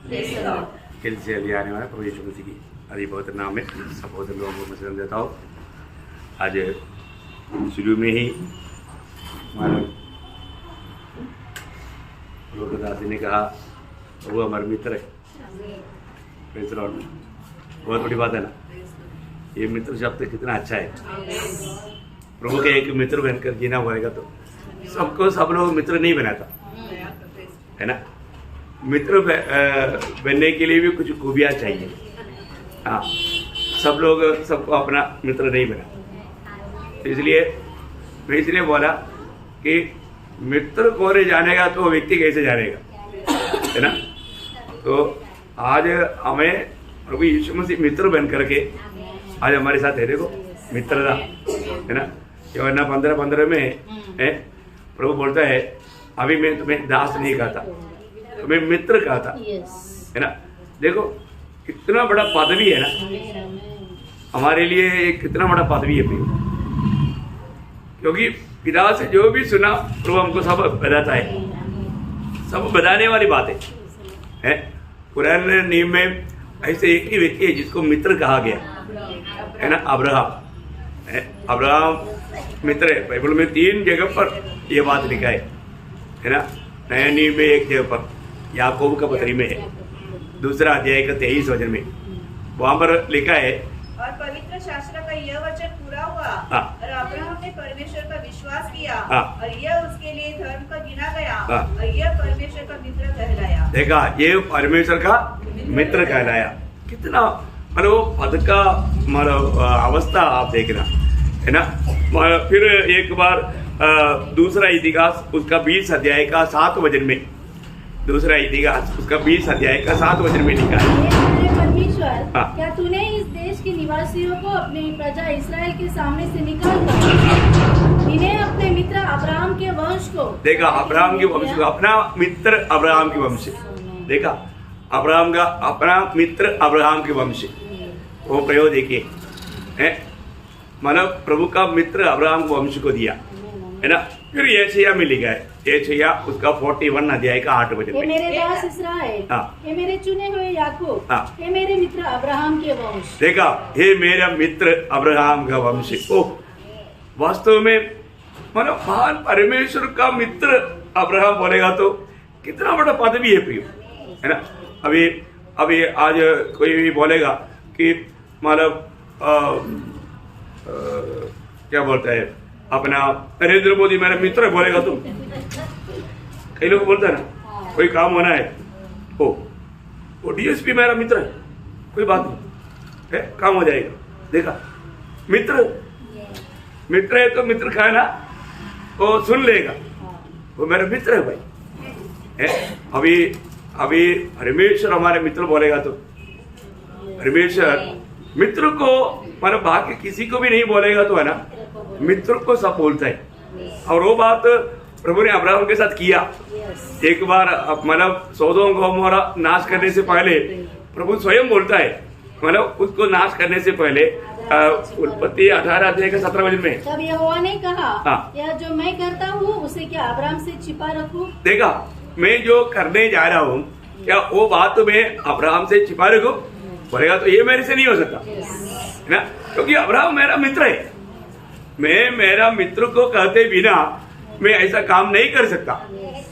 दिल से अभी आने वाला प्रभु यीशु मसीह की अभी बहुत नाम में सपोज लोगों को मसलन देता हूँ। आज शुरू में ही हमारे लोकदास जी ने कहा वो हमारे मित्र है। Praise the Lord. बहुत बड़ी बात है ना, ये मित्र शब्द कितना अच्छा है। प्रभु के एक मित्र बनकर जीना होगा तो सबको सब लोग मित्र नहीं बनाता है ना। मित्र बनने के लिए भी कुछ खूबियाँ चाहिए। हाँ, सब लोग सबको अपना मित्र नहीं बना। इसलिए बोला कि मित्र कौन जानेगा तो व्यक्ति कैसे जानेगा, है ना। तो आज हमें प्रभु यीशु मसीह मित्र बन करके आज हमारे साथ है। देखो मित्रता, है ना। वरना 15-15 में है प्रभु बोलता है अभी मैं तुम्हें दास नहीं कहता, तुम्हें मित्र कहता, है ना। देखो कितना बड़ा पदवी है ना हमारे लिए, कितना बड़ा पदवी है प्रिय। क्योंकि पिता से जो भी सुना प्रभु हमको सब बताता है, सब बताने वाली बात है। पुराने नियम में ऐसे एक ही व्यक्ति है जिसको मित्र कहा गया, है ना, अब्राहम। अब्राहम मित्र है। बाइबल में 3 जगह पर यह बात लिखा है ना। नया नियम में एक जगह पर याकूब का पत्री में है, दूसरा अध्याय का 23 वचन में वहां पर लिखा है और पवित्र शास्त्र का यह वचन पूरा हुआ और अब्राहम ने परमेश्वर का विश्वास किया और यह उसके लिए धर्म का गिना गया और यह परमेश्वर का मित्र कहलाया। देखा, ये परमेश्वर का मित्र कहलाया। कितना मतलब पद का मतलब अवस्था आप देखना, है ना। फिर एक बार दूसरा इतिहास उसका 20 अध्याय का 7 वचन में, दूसरा इतिहास उसका 20 अध्याय का 7 वचन में लिखा है। परमेश्वर, क्या तूने इस देश के निवासियों को अपनी प्रजा इस्राएल के सामने से निकाल कर इन्हें अपने मित्र अब्राहम के वंश को देखा, अब्राहम के वंश को अपना मित्र अब्राहम के वंश। देखा, अब्राहम का अपना मित्र अब्राहम के वंश, वो प्रयोग देखिए है, मतलब प्रभु का मित्र अब्राहम को वंश को दिया, है ना। फिर यशायाह में लिखा है, यशायाह उसका 41 अध्याय का 8 वचन में, मेरे दास इस्राएल, हे मेरे चुने हुए याकूब, हे मेरे मित्र अब्राहम के वंश। देखा, हे मेरा मित्र अब्राहम का वंश। ओह, वास्तव में मतलब महान परमेश्वर का मित्र अब्राहम बोलेगा तो कितना बड़ा पदवी है प्रिय, है ना। अभी आज कोई भी बोलेगा कि मतलब क्या बोलता है अपना नरेंद्र मोदी मेरा मित्र है बोलेगा तुम। कई लोग बोलते हैं ना, कोई काम होना है वो डीएसपी मेरा मित्र है, कोई बात नहीं है, काम हो जाएगा। देखा, मित्र है तो मित्र का है ना, वो सुन लेगा, वो मेरा मित्र है भाई, है। अभी परमेश्वर हमारे मित्र बोलेगा तो परमेश्वर मित्र को मतलब बाकी किसी को भी नहीं बोलेगा तो है ना, मित्र को सब बोलता है। और वो बात प्रभु ने अब्राहम के साथ किया। एक बार मतलब सोदोम गोमोरा नाश करने से पहले प्रभु स्वयं बोलता है, मतलब उसको नाश करने से पहले उत्पत्ति 18 अध्याय का 17 वचन में, तब यहोवा ने कहा, यह जो मैं करता हूँ उसे क्या अब्राहम से छिपा रखूं? देखा, मैं जो करने जा रहा हूँ क्या वो बात मैं अब्राहम से छिपा रखूं? बोलेगा तो ये मेरे से नहीं हो सकता, है ना, क्योंकि अब्राहम मेरा मित्र है। मैं मेरा मित्र को कहते बिना मैं ऐसा काम नहीं कर सकता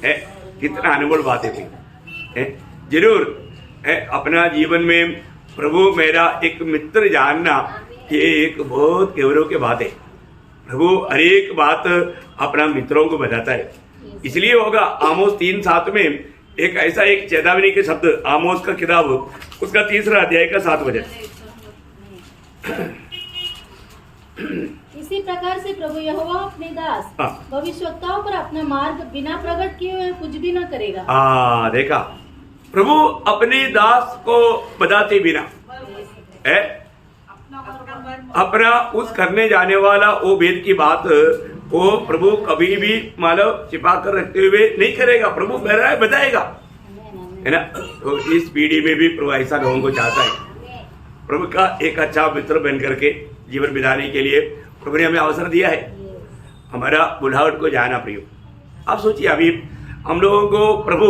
है। कितना अनमोल बात है। जरूर है अपना जीवन में प्रभु मेरा एक मित्र जानना, ये एक बहुत गौरव की बात है। प्रभु हर एक बात अपना मित्रों को बताता है। इसलिए होगा आमोस 3:7 में एक ऐसा एक चेतावनी के शब्द, आमोस का किताब उसका 3 अध्याय का 7 वचन। इसी प्रकार से प्रभु यहोवा अपने दास भविष्यवक्ताओं पर अपना मार्ग बिना प्रकट किए हुए कुछ भी न करेगा। देखा, प्रभु अपने दास को बताते बिना है अपना उस करने जाने वाला वो वेद की बात वो प्रभु कभी भी मालव छिपा कर रखते हुए नहीं करेगा। प्रभु बताएगा, है ना। तो इस पीढ़ी में भी प्रभु ऐसा लोगों को चाहता है। प्रभु का एक अच्छा मित्र बन करके जीवन बिताने के लिए प्रभु ने हमें अवसर दिया है। हमारा बुढ़ावट को जाना प्रियो। आप सोचिए, अभी हम लोगों को प्रभु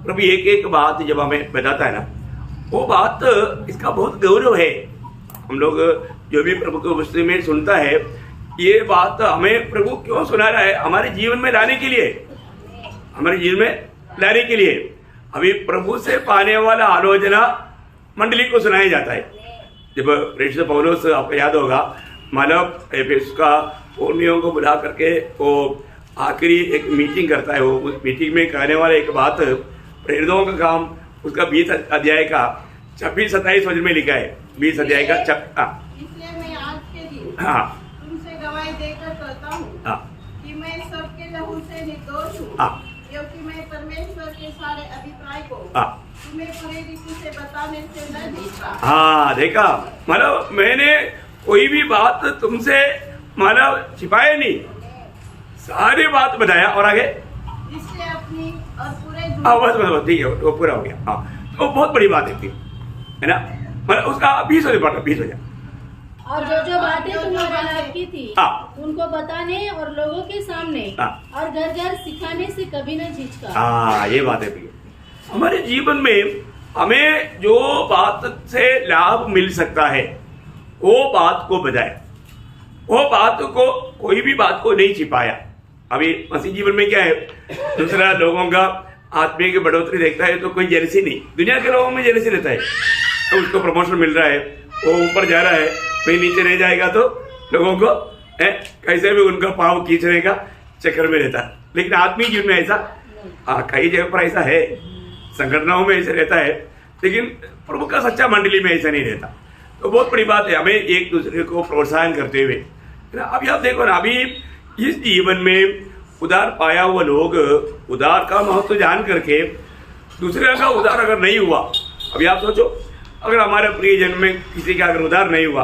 प्रभु एक एक बात जब हमें बताता है ना, वो बात इसका बहुत गौरव है। हम लोग जो भी प्रभु को वस्तु में सुनता है, ये बात हमें प्रभु क्यों सुना रहा है? हमारे जीवन में लाने के लिए, हमारे जीवन में लाने के लिए। अभी प्रभु से पाने वाला आलोचना मंडली को सुनाया जाता है। जब प्रेषित पौलुस, आपको याद होगा, मानव एफेसुस का पुण्यों को बुला करके वो आखिरी एक मीटिंग करता है। वो उस मीटिंग में कहने वाला एक बात, प्रेरितों का काम, उसका 20 अध्याय का 26-27 वचन में लिखा है। 20 अध्याय का इसलिए मैं आज के दिन तुमसे गवाही देकर कहता हूँ कि मैं सबके लहू से निर्दोष हूँ, क्योंकि मैं परमेश्वर के सारे अभिप्राय को तुम्हें पूरी रीति से बताने से न जीता। देखा, मतलब मैंने कोई भी बात तुमसे मतलब छिपाया नहीं, सारी बात बताया। और आगे इससे अपनी और पूरे बस ठीक है, वो पूरा हो गया। तो बहुत बड़ी बात है ना, मतलब उसका 20 हो जाए। और जो बातें तुम्हारे लाभ की थी उनको बताने और लोगों के सामने और घर घर सिखाने से कभी न झिझका। ये बात है भैया। हमारे जीवन में हमें जो बात से लाभ मिल सकता है वो बात को बताए, वो बात को, कोई भी बात को नहीं छिपाया। अभी मसीह जीवन में क्या है, दूसरा लोगों का आत्मीय की बढ़ोतरी देखता है तो कोई जेलसी नहीं, दुनिया के लोगों में जेलसी रहता है। तो उसको प्रमोशन मिल रहा है, वो ऊपर जा रहा है, कोई नीचे रह जाएगा तो लोगों को कैसे भी उनका पाँव खींचने का चक्कर में रहता है। लेकिन आत्मीय जीवन में ऐसा कई जगह पर ऐसा है, संगठनों में ऐसे रहता है, लेकिन प्रभु का सच्चा मंडली में ऐसा नहीं रहता। तो बहुत बड़ी बात है, हमें एक दूसरे को प्रोत्साहन करते हुए। अभी आप देखो ना, अभी इस जीवन में उधार पाया हुआ लोग उधार का महत्व जान करके दूसरे का उधार अगर नहीं हुआ, अभी आप सोचो, अगर हमारे प्रियजन में किसी का अगर उधार नहीं हुआ,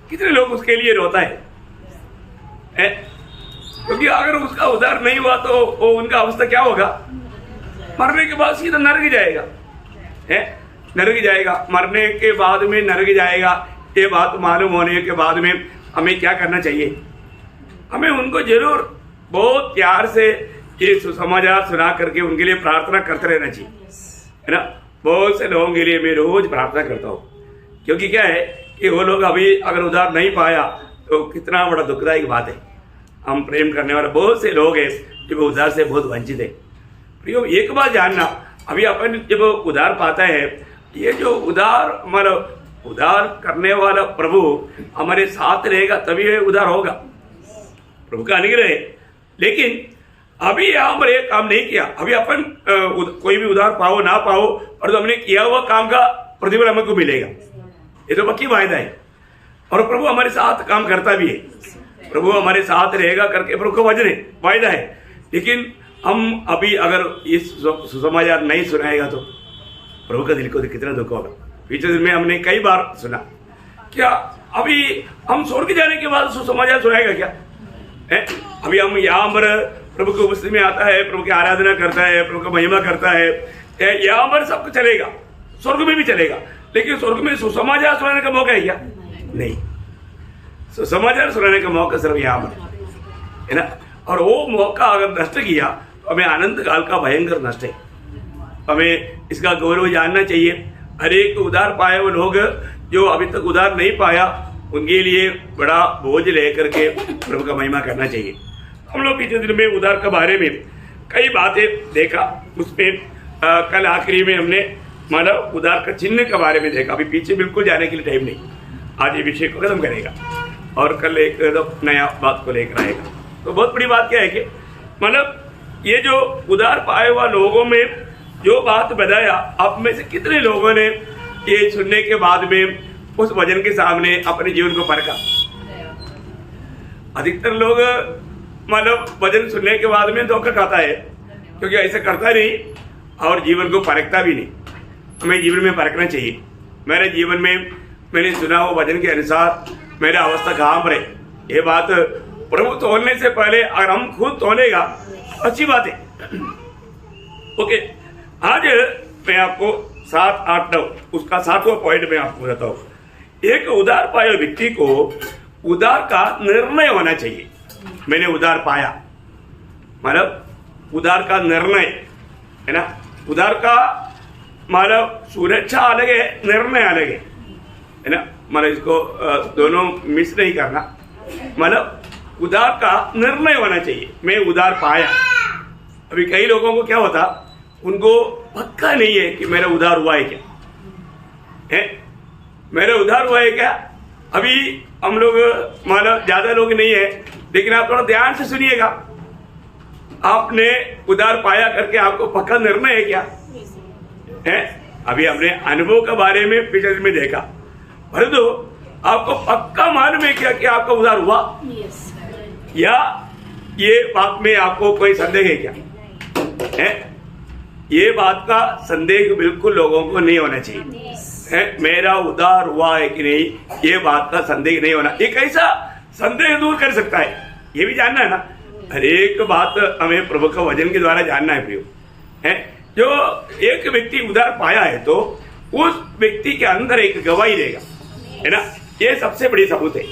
कितने लोग उसके लिए रोता है? क्योंकि अगर उसका उधार नहीं हुआ तो वो उनका अवस्था क्या होगा? मरने के बाद सीधा नरक जाएगा, नरक जाएगा, मरने के बाद में नरक जाएगा। ये बात मालूम होने के बाद में हमें क्या करना चाहिए? हमें उनको जरूर बहुत प्यार से ये सुसमाचार सुना करके उनके लिए प्रार्थना करते रहना चाहिए, है ना। बहुत से लोगों के लिए मैं रोज प्रार्थना करता हूँ, क्योंकि क्या है कि वो लोग अभी अगर उधार नहीं पाया तो कितना बड़ा दुखदायक बात है। हम प्रेम करने वाले बहुत से लोग हैं जो उधार से बहुत वंचित है। प्रियो, एक बात जानना, अभी अपन जब उधार पाता है, ये जो उधार हमारा उधार करने वाला प्रभु हमारे साथ रहेगा तभी ये उधार होगा, प्रभु का अनुग्रह है। लेकिन अभी यहाँ पर एक काम नहीं किया, अभी अपन कोई भी उधार पाओ ना पाओ, और तो हमने किया हुआ काम का प्रतिफल हमको मिलेगा, ये तो पक्की वायदा है। और प्रभु हमारे साथ काम करता भी है, प्रभु हमारे साथ रहेगा करके प्रभु का वचन है, वायदा है। लेकिन हम अभी अगर इस सुसमाचार नहीं सुनाएगा तो प्रभु का दिल को कितना दुख होगा। पिछले दिन में हमने कई बार सुना, क्या अभी हम स्वर्ग जाने के बाद सुसमाचार सुनाएगा क्या? अभी हम यहाँ पर प्रभु की उपस्थिति में आता है, प्रभु की आराधना करता है, प्रभु का महिमा करता है, यहाँ पर सब कुछ चलेगा, स्वर्ग में भी चलेगा। लेकिन स्वर्ग में सुसमाचार सुनाने का मौका है क्या? नहीं, सुसमाचार सुनाने का मौका सिर्फ यहाँ पर है ना। और वो मौका अगर नष्ट किया तो हमें अनंत काल का भयंकर नष्ट है। हमें इसका गौरव जानना चाहिए। हर एक उधार पाए हुए लोग जो अभी तक उधार नहीं पाया, उनके लिए बड़ा बोझ लेकर के प्रभु का महिमा करना चाहिए। हम लोग पिछले दिन में उधार के बारे में कई बातें देखा, उसमें कल आखिरी में हमने मतलब उधार का चिन्ह के बारे में देखा। अभी पीछे बिल्कुल जाने के लिए टाइम नहीं, आज ये विषय को खत्म करेगा और कल एक नया बात को लेकर आएगा। तो बहुत बड़ी बात क्या है कि मतलब ये जो उधार पाए हुआ लोगों में जो बात बताया, आप में से कितने लोगों ने ये सुनने के बाद में उस वचन के सामने अपने जीवन को परखा? अधिकतर लोग मतलब वचन सुनने के बाद में धोखा खाता है, क्योंकि ऐसा करता नहीं और जीवन को परखता भी नहीं। हमें जीवन में परखना चाहिए। मेरे जीवन में मैंने सुना हुआ वचन के अनुसार मेरा अवस्था कहाँ पर है, ये बात प्रभु तोलने से पहले अगर हम खुद तोलेगा अच्छी बात है। ओके, आज मैं आपको 7, 8, 9 उसका 7वां पॉइंट मैं आपको बताता हूँ। एक उधार पाए व्यक्ति को उधार का निर्णय होना चाहिए। मैंने उधार पाया, मतलब उधार का निर्णय है ना, उधार का मतलब सुरक्षा अलग है, निर्णय अलग है ना। मतलब इसको दोनों मिस नहीं करना। मतलब उधार का निर्णय होना चाहिए, मैं उधार पाया। अभी कई लोगों को क्या होता, उनको पक्का नहीं है कि मेरा उधार हुआ है क्या है, मेरा उधार हुआ है क्या। अभी हम लोग मतलब ज्यादा लोग नहीं है, लेकिन आप थोड़ा ध्यान से सुनिएगा। आपने उधार पाया करके आपको पक्का निर्णय है क्या है। अभी हमने अनुभव के बारे में पिछले में देखा, परंतु आपको पक्का मालूम है क्या कि आपका उधार हुआ, या ये बात में आपको कोई संदेह है क्या है। ये बात का संदेह बिल्कुल लोगों को नहीं होना चाहिए है, मेरा उधार हुआ है कि नहीं, ये बात का संदेह नहीं होना। एक ऐसा संदेह दूर कर सकता है, ये भी जानना है ना। हर एक बात हमें प्रभु का वचन के द्वारा जानना है प्रियो है। जो एक व्यक्ति उधार पाया है तो उस व्यक्ति के अंदर एक गवाही रहेगा है ना। ये सबसे बड़ी सबूत है।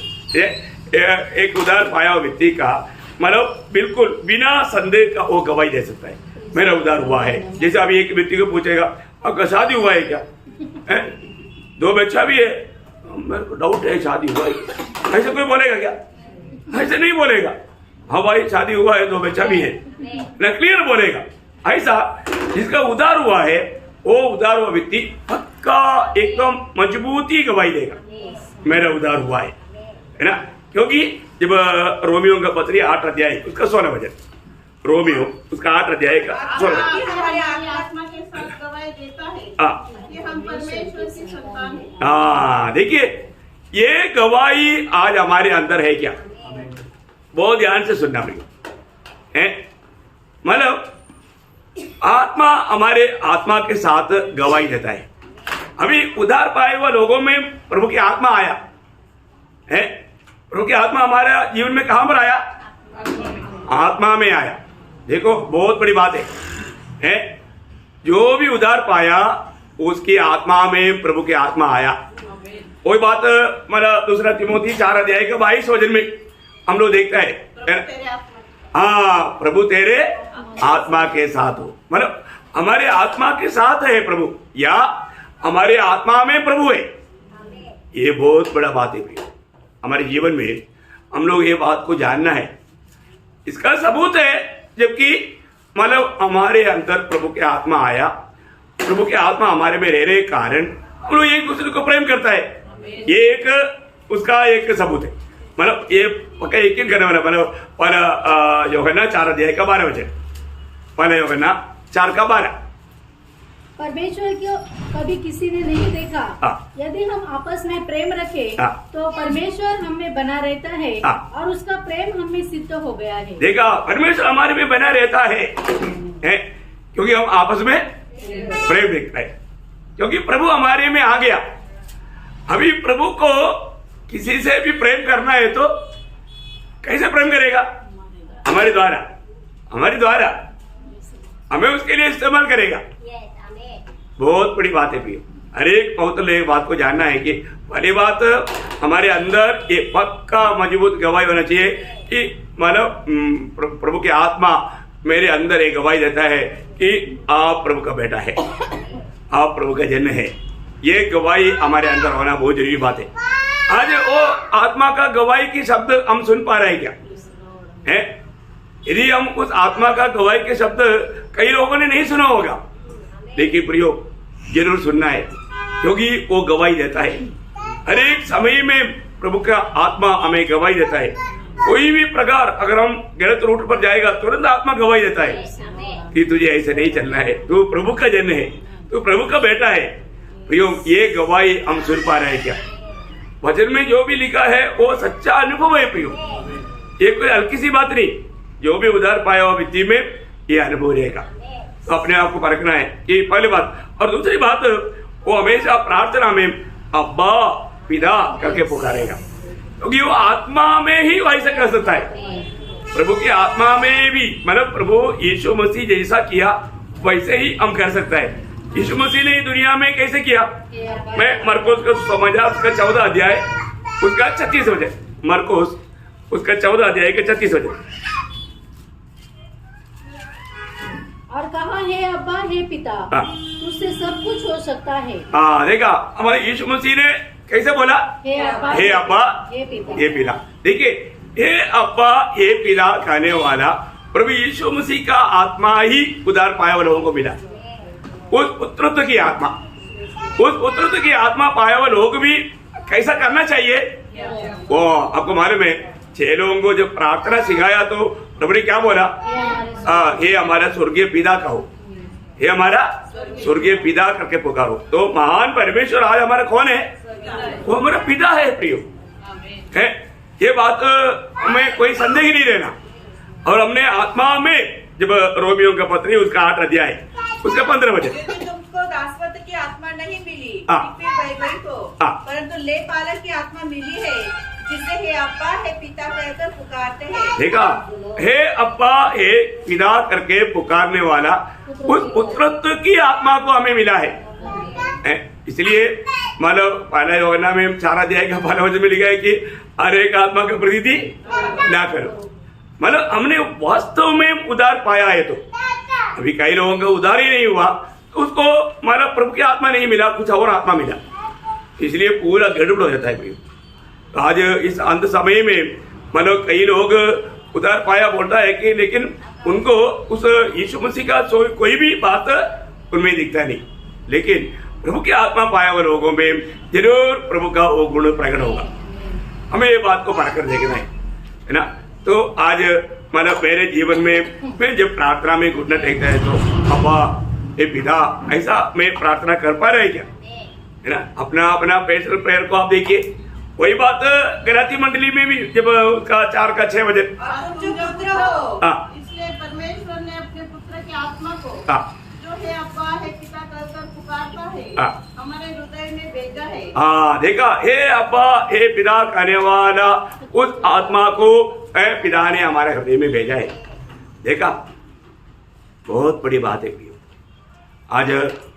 एक उधार पाया हुआ व्यक्ति का मतलब बिल्कुल बिना संदेह का वो गवाही दे सकता है, मेरा उधार हुआ है। जैसे अभी एक व्यक्ति को पूछेगा आपका शादी हुआ है क्या है? 2 बच्चा भी है, मेरे को डाउट है शादी हुआ है, ऐसे कोई बोलेगा क्या? ऐसे नहीं बोलेगा। हाँ भाई शादी हुआ है, 2 बच्चा भी है ना, क्लियर बोलेगा। ऐसा जिसका उधार हुआ है वो उधार हुआ व्यक्ति पक्का एकदम मजबूती गवाही देगा, मेरा उधार हुआ है ना। क्योंकि जब रोमियो का पत्री 8 अध्याय उसका 16 वचन, रोमियो उसका 8 अध्याय का 16 आत्मा के साथ गवाही देता है कि हम परमेश्वर की संतान हैं। हाँ देखिए, ये गवाही आज हमारे अंदर है क्या? बहुत ध्यान से सुनना पड़ेगा है। मतलब आत्मा हमारे आत्मा के साथ गवाही देता है। अभी उधार पाए हुए लोगों में प्रभु की आत्मा आया है। प्रभु की आत्मा हमारे जीवन में कहां पर आया? आत्मा में आया। देखो बहुत बड़ी बात है। जो भी उधार पाया उसकी आत्मा में प्रभु की आत्मा आया। वही बात मतलब 2 तिमोथी 4 अध्याय के 22 वचन में हम लोग देखते हैं, हाँ प्रभु तेरे आत्मा के साथ हो। मतलब हमारे आत्मा के साथ है प्रभु, या हमारे आत्मा में प्रभु है। ये बहुत बड़ा बात है प्रिय। हमारे जीवन में हम लोग ये बात को जानना है। इसका सबूत है जबकि मतलब हमारे अंदर प्रभु के आत्मा आया, प्रभु के आत्मा हमारे में रह रहे कारण हम लोग एक दूसरे को प्रेम करता है। ये एक उसका एक सबूत है। मतलब ये पक्का यकीन करने वाला मतलब पहला यूहन्ना 4 अध्याय का 12 वचन, पहला यूहन्ना 4 का 12। परमेश्वर को कभी किसी ने नहीं देखा। यदि हम आपस में प्रेम रखें तो परमेश्वर हम में बना रहता है और उसका प्रेम हम में सिद्ध हो गया है। देखा, परमेश्वर हमारे में बना रहता है क्योंकि हम आपस में प्रेम देखते हैं, क्योंकि प्रभु हमारे में आ गया। अभी प्रभु को किसी से भी प्रेम करना है तो कैसे प्रेम करेगा? हमारे द्वारा हमें उसके लिए इस्तेमाल करेगा। बहुत बड़ी बात है प्रिय। हर एक बहुत एक बात को जानना है कि पहली बात हमारे अंदर ये पक्का मजबूत गवाही होना चाहिए कि मतलब प्रभु की आत्मा मेरे अंदर एक गवाही देता है कि आप प्रभु का बेटा है, आप प्रभु का जन है। ये गवाही हमारे अंदर होना बहुत जरूरी बात है। आज वो आत्मा का गवाही की शब्द हम सुन पा रहे हैं क्या है? यदि हम उस आत्मा का गवाही के शब्द कई लोगों ने नहीं सुना होगा, लेकिन प्रियो जरूर सुनना है, क्योंकि वो गवाही देता है। हर एक समय में प्रभु का आत्मा हमें गवाही देता है। कोई भी प्रकार अगर हम गलत रूट पर जाएगा तुरंत आत्मा गवाही देता है कि तुझे ऐसे नहीं चलना है, तू प्रभु का जन है, तू प्रभु का बेटा है। प्रियो ये गवाही हम सुन पा रहे हैं क्या? वचन में जो भी लिखा है वो सच्चा अनुभव है प्रियो, ये कोई हल्की सी बात नहीं। जो भी उधार पाया हुआ व्यक्ति में ये अनुभव रहेगा। तो अपने आप को परखना है कि पहली बात। और दूसरी बात, वो हमेशा प्रार्थना में अब्बा पिता करके पुकारेगा, क्योंकि वो आत्मा में ही वैसा कर सकता है। प्रभु की आत्मा में भी मतलब प्रभु यीशु मसीह जैसा किया वैसे ही हम कर सकता है। यीशु मसीह ने दुनिया में कैसे किया? मैं मरकुस को समझा उसका 14 अध्याय उसका 36 वचन, मरकुस उसका 14 अध्याय का 36 वचन। और कहा, हे अब्बा, हे पिता, तुझसे सब कुछ हो सकता है। देखा हमारे यीशु मसीह ने कैसे बोला, हे अब्बा, हे पिता। देखिए, हे अब्बा, हे पिता कहने वाला प्रभु यीशु मसीह का आत्मा ही उद्धार पाया हुआ लोगों को मिला। उस पुत्रत्व की आत्मा, उस पुत्रत्व की आत्मा पाया हुआ लोग भी कैसा करना चाहिए वो आपको मालूम है। 6 लोगों को जब प्रार्थना सिखाया तो प्रभु ने क्या बोला, हे हमारा स्वर्गीय पिता कहो, हे हमारा स्वर्गीय पिता करके पुकारो। तो महान परमेश्वर आज हमारा कौन है, वो हमारा पिता है प्रियो है। ये बात हमें कोई संदेह ही नहीं रहना। और हमने आत्मा में जब रोमियो का पत्री उसका 8 अध्याय उसका 15 वचन, तुमको दासत्व की आत्मा नहीं मिली भयभीत हो, परंतु ले पालक की आत्मा मिली है, जिसे हे अब्बा, हे पिता कहकर पुकारते हैं। देखा, हे अब्बा, हे पिता करके पुकारने वाला उस पुत्रत्व की आत्मा को हमें मिला है। इसलिए मतलब पहला योजना में 4 अध्याय का 12 वचन में लिखा है कि हर एक आत्मा की प्रतीति ना करो। मतलब हमने वास्तव में उद्धार पाया है। तो अभी कई लोगों का उद्धार ही नहीं हुआ तो उसको मतलब प्रभु की आत्मा नहीं मिला, कुछ और आत्मा मिला, इसलिए पूरा गड़बड़ हो जाता है। तो आज इस अंत समय में मतलब कई लोग उद्धार पाया बोलता है कि, लेकिन उनको उस यीशु मसीह का कोई भी बात उनमें दिखता नहीं। लेकिन प्रभु की आत्मा पाया हुए लोगों में जरूर प्रभु का वो गुण प्रकट होगा। हमें ये बात को पढ़कर देखना है ना। तो आज मतलब मेरे जीवन में मैं जब प्रार्थना में घुटना टेकता है तो अब्बा, हे पिता, ऐसा मैं प्रार्थना कर पा रहा है क्या, है ना। अपना अपना पर्सनल प्रेयर को आप देखिए। वही बात गलाती मंडली में भी जब उसका 4 का 6 बजे, इसलिए परमेश्वर ने अपने पुत्र की आत्मा को जो है अब्बा, है पिता कहकर पुकारता है, हमारे हृदय में भेजा है। देखा, हे अब्बा, हे पिता कहने वाला उस आत्मा को पिता ने हमारे हृदय में भेजा है। देखा, बहुत बड़ी बात है। आज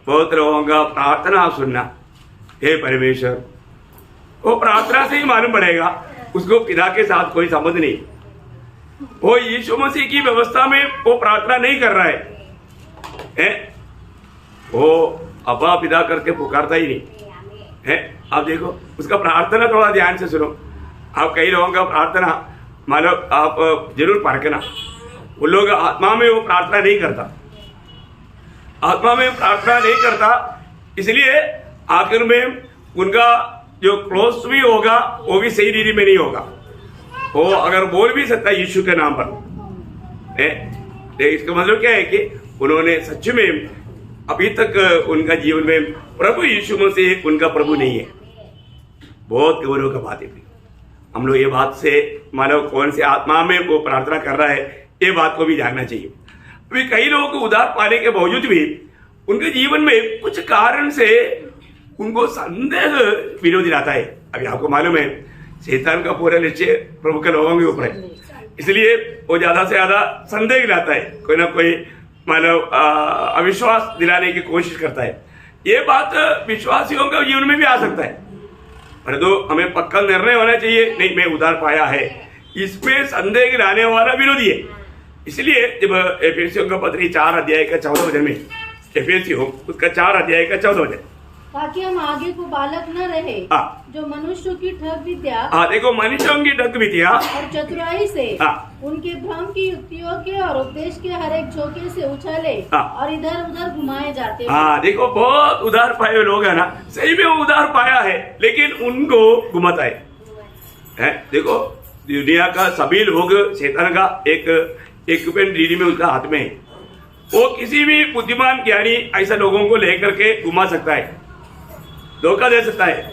बहुत लोगों का प्रार्थना सुनना, हे परमेश्वर, वो प्रार्थना से ही मालूम पड़ेगा उसको पिता के साथ कोई संबंध नहीं। वो यीशु मसीह की व्यवस्था में वो प्रार्थना नहीं कर रहा है। वो अब्बा पिता करके पुकारता ही नहीं है। आप देखो उसका प्रार्थना थोड़ा ध्यान से सुनो। आप कई लोगों का प्रार्थना मतलब आप जरूर परखना, वो लोग आत्मा में वो प्रार्थना नहीं करता, आत्मा में प्रार्थना नहीं करता, इसलिए आखिर में उनका जो क्लोज भी होगा वो भी सही रीति में नहीं होगा। वो अगर बोल भी सकता है यीशु के नाम पर, इसका मतलब क्या है कि उन्होंने सच में अभी तक उनका जीवन में प्रभु यीशु मसीह उनका प्रभु नहीं है। बहुत गौरव का बात है। हम लोग ये बात से मानव कौन से आत्मा में वो प्रार्थना कर रहा है ये बात को भी जानना चाहिए। अभी कई लोगों को उद्धार पाने के बावजूद भी उनके जीवन में कुछ कारण से उनको संदेह विरोधी आता है। अभी आपको मालूम है शैतान का पूरा निश्चय प्रभु के लोगों के ऊपर है, इसलिए वो ज्यादा से ज्यादा संदेह लाता है, कोई ना कोई मानव अविश्वास दिलाने की कोशिश करता है। ये बात विश्वासियों के जीवन में भी आ सकता है, परंतु हमें पक्का निर्णय होना चाहिए, नहीं मैं उद्धार पाया है, इसमें संदेह लाने वाला विरोधी है। इसलिए जब एफेसियों का पत्री 4 अध्याय का 14 वचन में, एफेसियों उसका 4 अध्याय का 14 वचन, ताकि हम आगे को बालक न रहे जो मनुष्यों की ठग विद्या, देखो मनुष्यों की ठग विद्या और चतुराई से उनके भ्रम की युक्तियों के और उपदेश के हर एक झोंके से उछले और इधर उधर घुमाए जाते हैं। देखो बहुत उधार पाए हुए लोग है ना, सही में वो उधार पाया है लेकिन उनको घुमाता है। देखो दुनिया का सभी लोग शैतान का एक रीति में उनका हाथ में है। वो किसी भी बुद्धिमान ज्ञानी ऐसा लोगों को लेकर के घुमा सकता है, धोखा दे सकता है।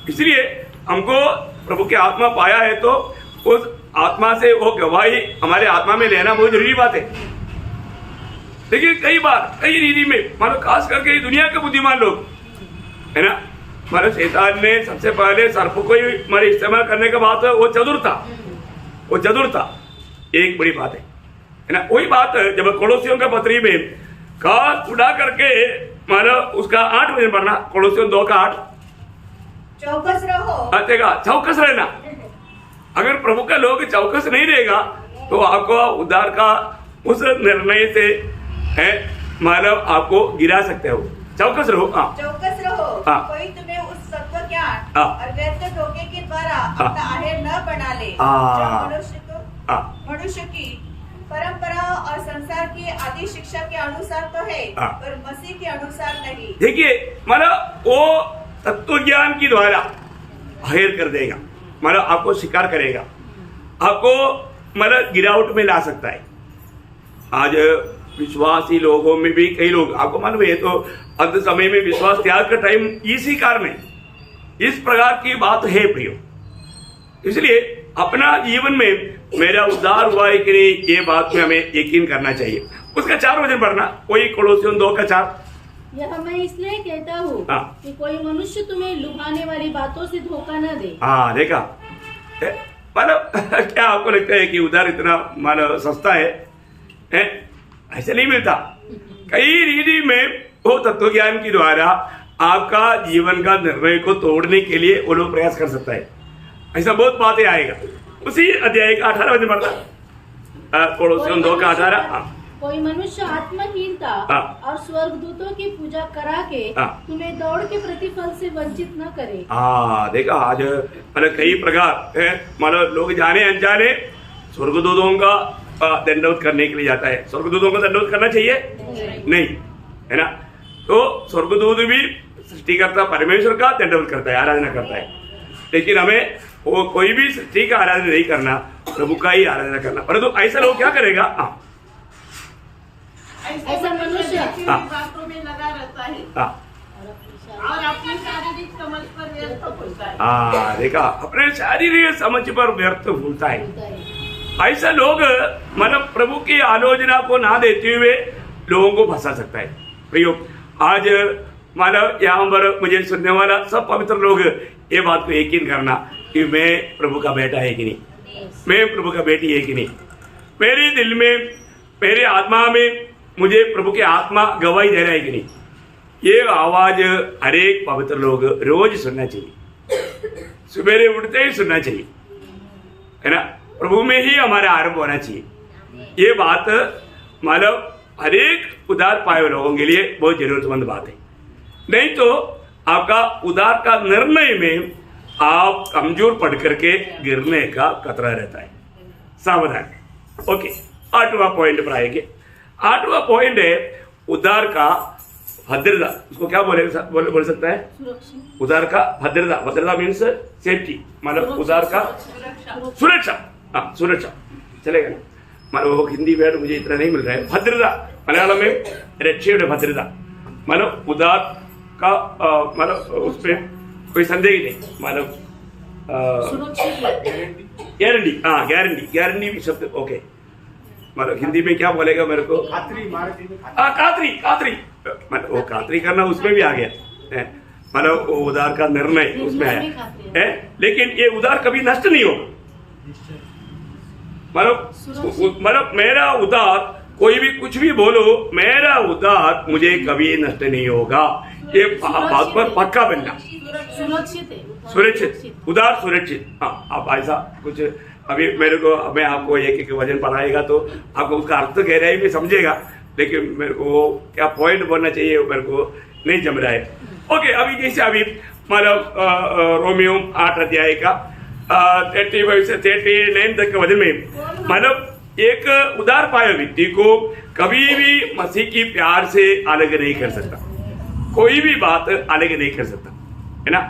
इसलिए हमको प्रभु की आत्मा पाया है तो उस आत्मा से वो गवाही हमारे आत्मा में लेना बहुत जरूरी बात है। लेकिन कई बार कई रीति में मतलब खास करके दुनिया के बुद्धिमान लोग है ना, मतलब शैतान ने सबसे पहले सर्प को ही हमारे इस्तेमाल करने के बाद वो चतुर था। एक बड़ी बात है ना। वही बात जब कोलोसियों का पत्री में खास उड़ा करके मतलब उसका 8 वचन पढ़ना, कोलोसियों 2 का 8, चौकस रहो। देखा, चौकस रहना। अगर प्रभु का लोग चौकस नहीं रहेगा तो आपको उद्धार का उस निर्णय से मतलब आपको गिरा सकते हो। चौकस रहो। चौकस रहो। कोई तुम्हें उस तत्व ज्ञान और व्यर्थ धोखे के द्वारा अपना आहेर न बना ले, जो मनुष्य की परंपरा और संसार की आदि शिक्षा के अनुसार तो है, पर मसीह के अनुसार नहीं। देखिए, मतलब वो तत्व ज्ञान के द्वारा आहेर कर देगा, मतलब आपको शिकार करेगा, आपको मतलब गिरावट में ला सकता है। आज विश्वासी लोगों में भी कई लोग, आपको मालूम है, तो अंत समय में विश्वास त्याग का टाइम इसी कारण में इस प्रकार की बात है प्रियो। इसलिए अपना जीवन में मेरा उद्धार हुआ है कि नहीं, ये बात में हमें यकीन करना चाहिए। उसका 4 वचन पढ़ना, वही कोलोसियों 2:4। यह मैं इसलिए कहता हूँ कि कोई मनुष्य तुम्हें लुभाने वाली बातों से धोखा न दे। देखा, मतलब क्या आपको लगता है कि उधार इतना मतलब सस्ता है? ऐसा नहीं मिलता। कई रीति में वो तत्व ज्ञान के द्वारा आपका जीवन का निर्णय को तोड़ने के लिए वो लोग प्रयास कर सकता है। ऐसा बहुत बातें आएगा। उसी अध्याय का 18 वचन पढ़ना, कोलोसियों 2:18। कोई मनुष्य आत्महीनता और स्वर्गदूतों की पूजा करा के तुम्हें दौड़ के प्रतिफल से वंचित न करे। देखा, आज मतलब कई प्रकार मतलब लोग जाने अनजाने स्वर्गदूतों का दंडवत करने के लिए जाता है। स्वर्गदूतों का दंडवत करना चाहिए? नहीं, है ना। तो स्वर्गदूत भी सृष्टिकर्ता परमेश्वर का दंडवत करता है, आराधना करता है। लेकिन हमें वो कोई भी सृष्टि का आराधना नहीं करना, प्रभु का ही आराधना करना। परंतु ऐसा लोग क्या करेगा? ऐसा मनुष्य बातों में लगा रहता है और अपनी शारीरिक समझ पर व्यर्थ भूलता है। देखा, अपने शारीरिक समझ पर व्यर्थ भूलता है। ऐसा लोग मतलब प्रभु की आलोचना को ना देते हुए लोगों को फंसा सकता है। प्रियो, आज मतलब यहाँ पर मुझे सुनने वाला सब पवित्र लोग ये बात को यकीन करना कि मैं प्रभु का बेटा है कि नहीं, मैं प्रभु का बेटी है कि नहीं, मेरे दिल में, मेरे आत्मा में मुझे प्रभु की आत्मा गवाही दे रहा है कि नहीं। ये आवाज हर एक पवित्र लोग रोज सुनना चाहिए, सवेरे उठते ही सुनना चाहिए, है ना। प्रभु में ही हमारा आरंभ होना चाहिए। ये बात मतलब हर एक उधार पाए लोगों के लिए बहुत जरूरतमंद बात है। नहीं तो आपका उधार का निर्णय में आप कमजोर पड़ करके गिरने का खतरा रहता है। सावधान। ओके, 8वां पॉइंट पर आएंगे। 8वां पॉइंट है उधार का भद्रता। उसको क्या बोल सकता है? उधार का भद्रता। भद्रता मीन्स सेफ्टी, मतलब उधार का सुरक्षा। सुरक्षा चलेगा ना, मतलब वो हिंदी वर्ड मुझे इतना नहीं मिल रहा है। भद्रता मलयालम में रक्षे भद्रता, मतलब उधार का मतलब उसमें कोई संदेह नहीं, मतलब गारंटी। गारंटी भी शब्द ओके, मतलब हिंदी में क्या बोलेगा मेरे को? कातरी। मतलब वो कातरी करना उसमें भी आ गया, मतलब वो उधार का निर्णय उसमें है। लेकिन ये उधार कभी नष्ट नहीं होगा। मतलब मेरा उधार, कोई भी कुछ भी बोलो, मेरा उधार मुझे कभी नष्ट नहीं होगा। ये बात पर पक्का बनना। सुरक्षित, उधार सुरक्षित। आप ऐसा कुछ अभी मेरे को, मैं आपको एक वचन पढ़ाएगा तो आपको उसका अर्थ गहराई में समझेगा, लेकिन मेरे को क्या पॉइंट बोलना चाहिए मेरे को नहीं जम रहा है। ओके, अभी जैसे अभी मतलब रोमियो 8 अध्याय का 35 से 39 तक के वचन में, मतलब एक उधार पाया व्यक्ति को कभी भी मसीह की प्यार से अलग नहीं कर सकता, कोई भी बात अलग नहीं कर सकता, है ना।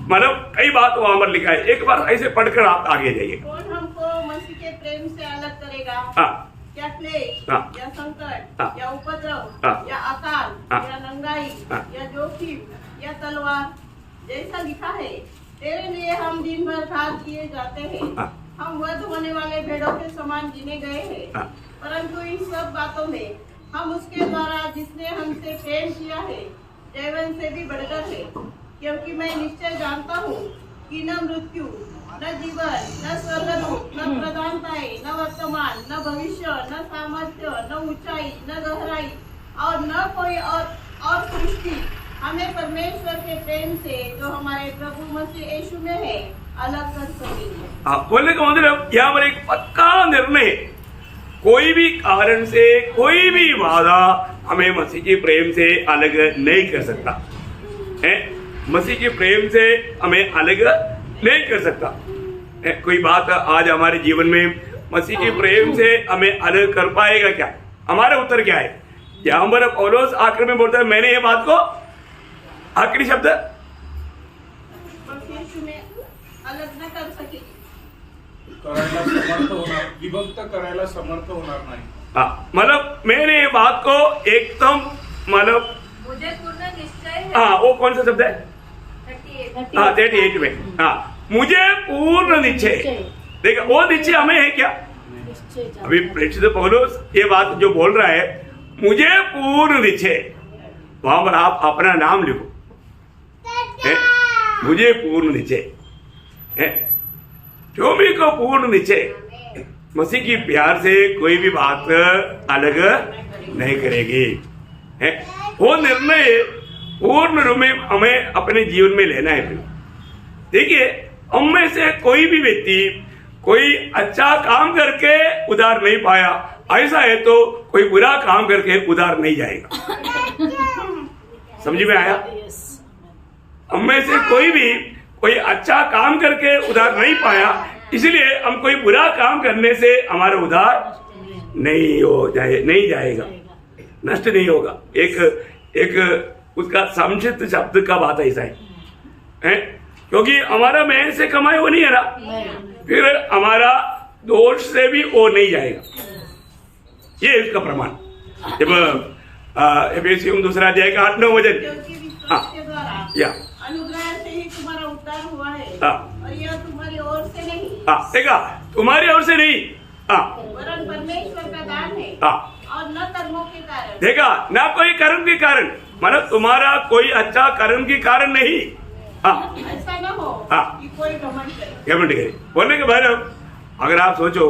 मतलब कई बात वहां पर लिखा है, एक बार ऐसे पढ़कर आप आगे जाइए। कौन हमको मसीह के प्रेम से अलग करेगा? क्या क्लेश, या संकट, या उपद्रव, या अकाल, या नंगाई, या जोखिम, या तलवार? जैसा लिखा है, तेरे लिए हम दिन भर घात किए जाते हैं, हम वध होने वाले भेड़ों के समान गिने गए हैं। परंतु इन सब बातों में हम उसके द्वारा जिसने हमसे प्रेम किया है जीवन से भी बढ़कर है। क्योंकि मैं निश्चय जानता हूँ कि न मृत्यु, न जीवन, न स्वर्गदूत, न प्रधानताएं, न वर्तमान, न भविष्य, न सामर्थ्य, न ऊंचाई, न गहराई और न कोई और सृष्टि हमें परमेश्वर के प्रेम से जो हमारे प्रभु मसीह यीशु में है अलग कर सकेगी। बोलने का मतलब यहाँ पर एक पक्का निर्णय, कोई भी कारण से कोई भी वादा हमें मसीह के प्रेम से अलग नहीं कर सकता है। मसीह के प्रेम से हमें अलग नहीं कर सकता है। कोई बात आज हमारे जीवन में मसीह के प्रेम से हमें अलग कर पाएगा क्या? हमारा उत्तर क्या है? यहाँ पर पौलुस आखिर में बोलता है, मैंने ये बात को, आखिरी शब्द, यीशु में अलग न कर सकेगी, करायला समर्थ होणार, विभक्त करायला समर्थ होणार नाही। हाँ, मतलब मैंने ये बात को एकदम, मतलब मुझे पूर्ण निश्चय है। हाँ, वो कौन सा शब्द है? 38 हाँ, 38 में, हाँ, मुझे पूर्ण निश्चय। देखा, वो निश्चय हमें है क्या? अभी प्रेषित पौलुस ये बात जो बोल रहा है, मुझे पूर्ण निश्चय, वहां पर आप अपना नाम लिखो, मुझे पूर्ण निश्चय है। जो भी को पूर्ण निश्चय, मसीह की प्यार से कोई भी बात अलग नहीं करेगी है। वो निर्णय पूर्ण रूप में हमें अपने जीवन में लेना है। देखिए, हम में से कोई भी व्यक्ति कोई अच्छा काम करके उधार नहीं पाया, ऐसा है तो कोई बुरा काम करके उधार नहीं जाएगा। समझ में आया? हम में से कोई भी कोई अच्छा काम करके उधार नहीं पाया, इसलिए हम कोई बुरा काम करने से हमारा उधार नहीं जाएगा, नष्ट नहीं होगा। एक उसका संक्षिप्त शब्द का बात ऐसा है, क्योंकि हमारा मेहनत से कमाए वो नहीं है ना, फिर हमारा दोष से भी वो नहीं जाएगा। ये इसका प्रमाण। जब एफेसियम 2 अध्याय का 8-9 वचन, क्योंकि विश्वास के द्वारा या अनुग्रह से ही तुम्हारा उद्धार हुआ है, और यह तुम्हारी ओर से नहीं, देखा, तुम्हारी ओर से नहीं, वरन परमेश्वर का दान है, और न कर्मों के कारण। देखा, ना कोई कर्म के कारण, मतलब तुम्हारा कोई अच्छा कर्म के कारण नहीं। ऐसा न हो कि कोई घमंड करे। बोलने के बाद अगर आप सोचो,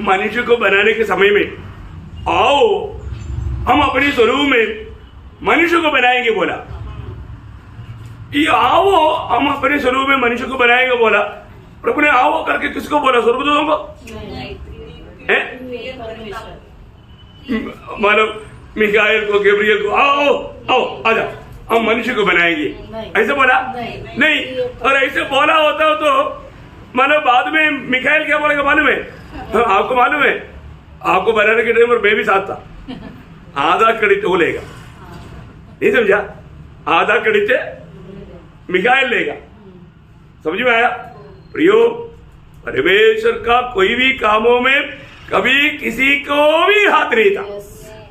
मनुष्य को बनाने के समय में, आओ हम अपने स्वरूप में मनुष्य को बनाएंगे बोला, ये आओ हम अपने स्वरूप में मनुष्य को बनाएंगे बोला। प्रभु ने आओ करके किसको बोला? स्वर्गदूतों को, मतलब मिकाएल को, गब्रियल को, आओ आजा हम मनुष्य को बनाएंगे, ऐसे बोला नहीं। और ऐसे बोला होता हो तो मतलब बाद में मिकाएल क्या बोलेगा मालूम है? आपको मालूम है, आपको बनाने के टाइम पर मैं भी साथ था। आधा क्रेडिट वो लेगा, नहीं समझा? आधा क्रेडिट मिकाएल लेगा। समझ में आया? प्रियो, परमेश्वर का कोई भी कामों में कभी किसी को भी हाथ नहीं था।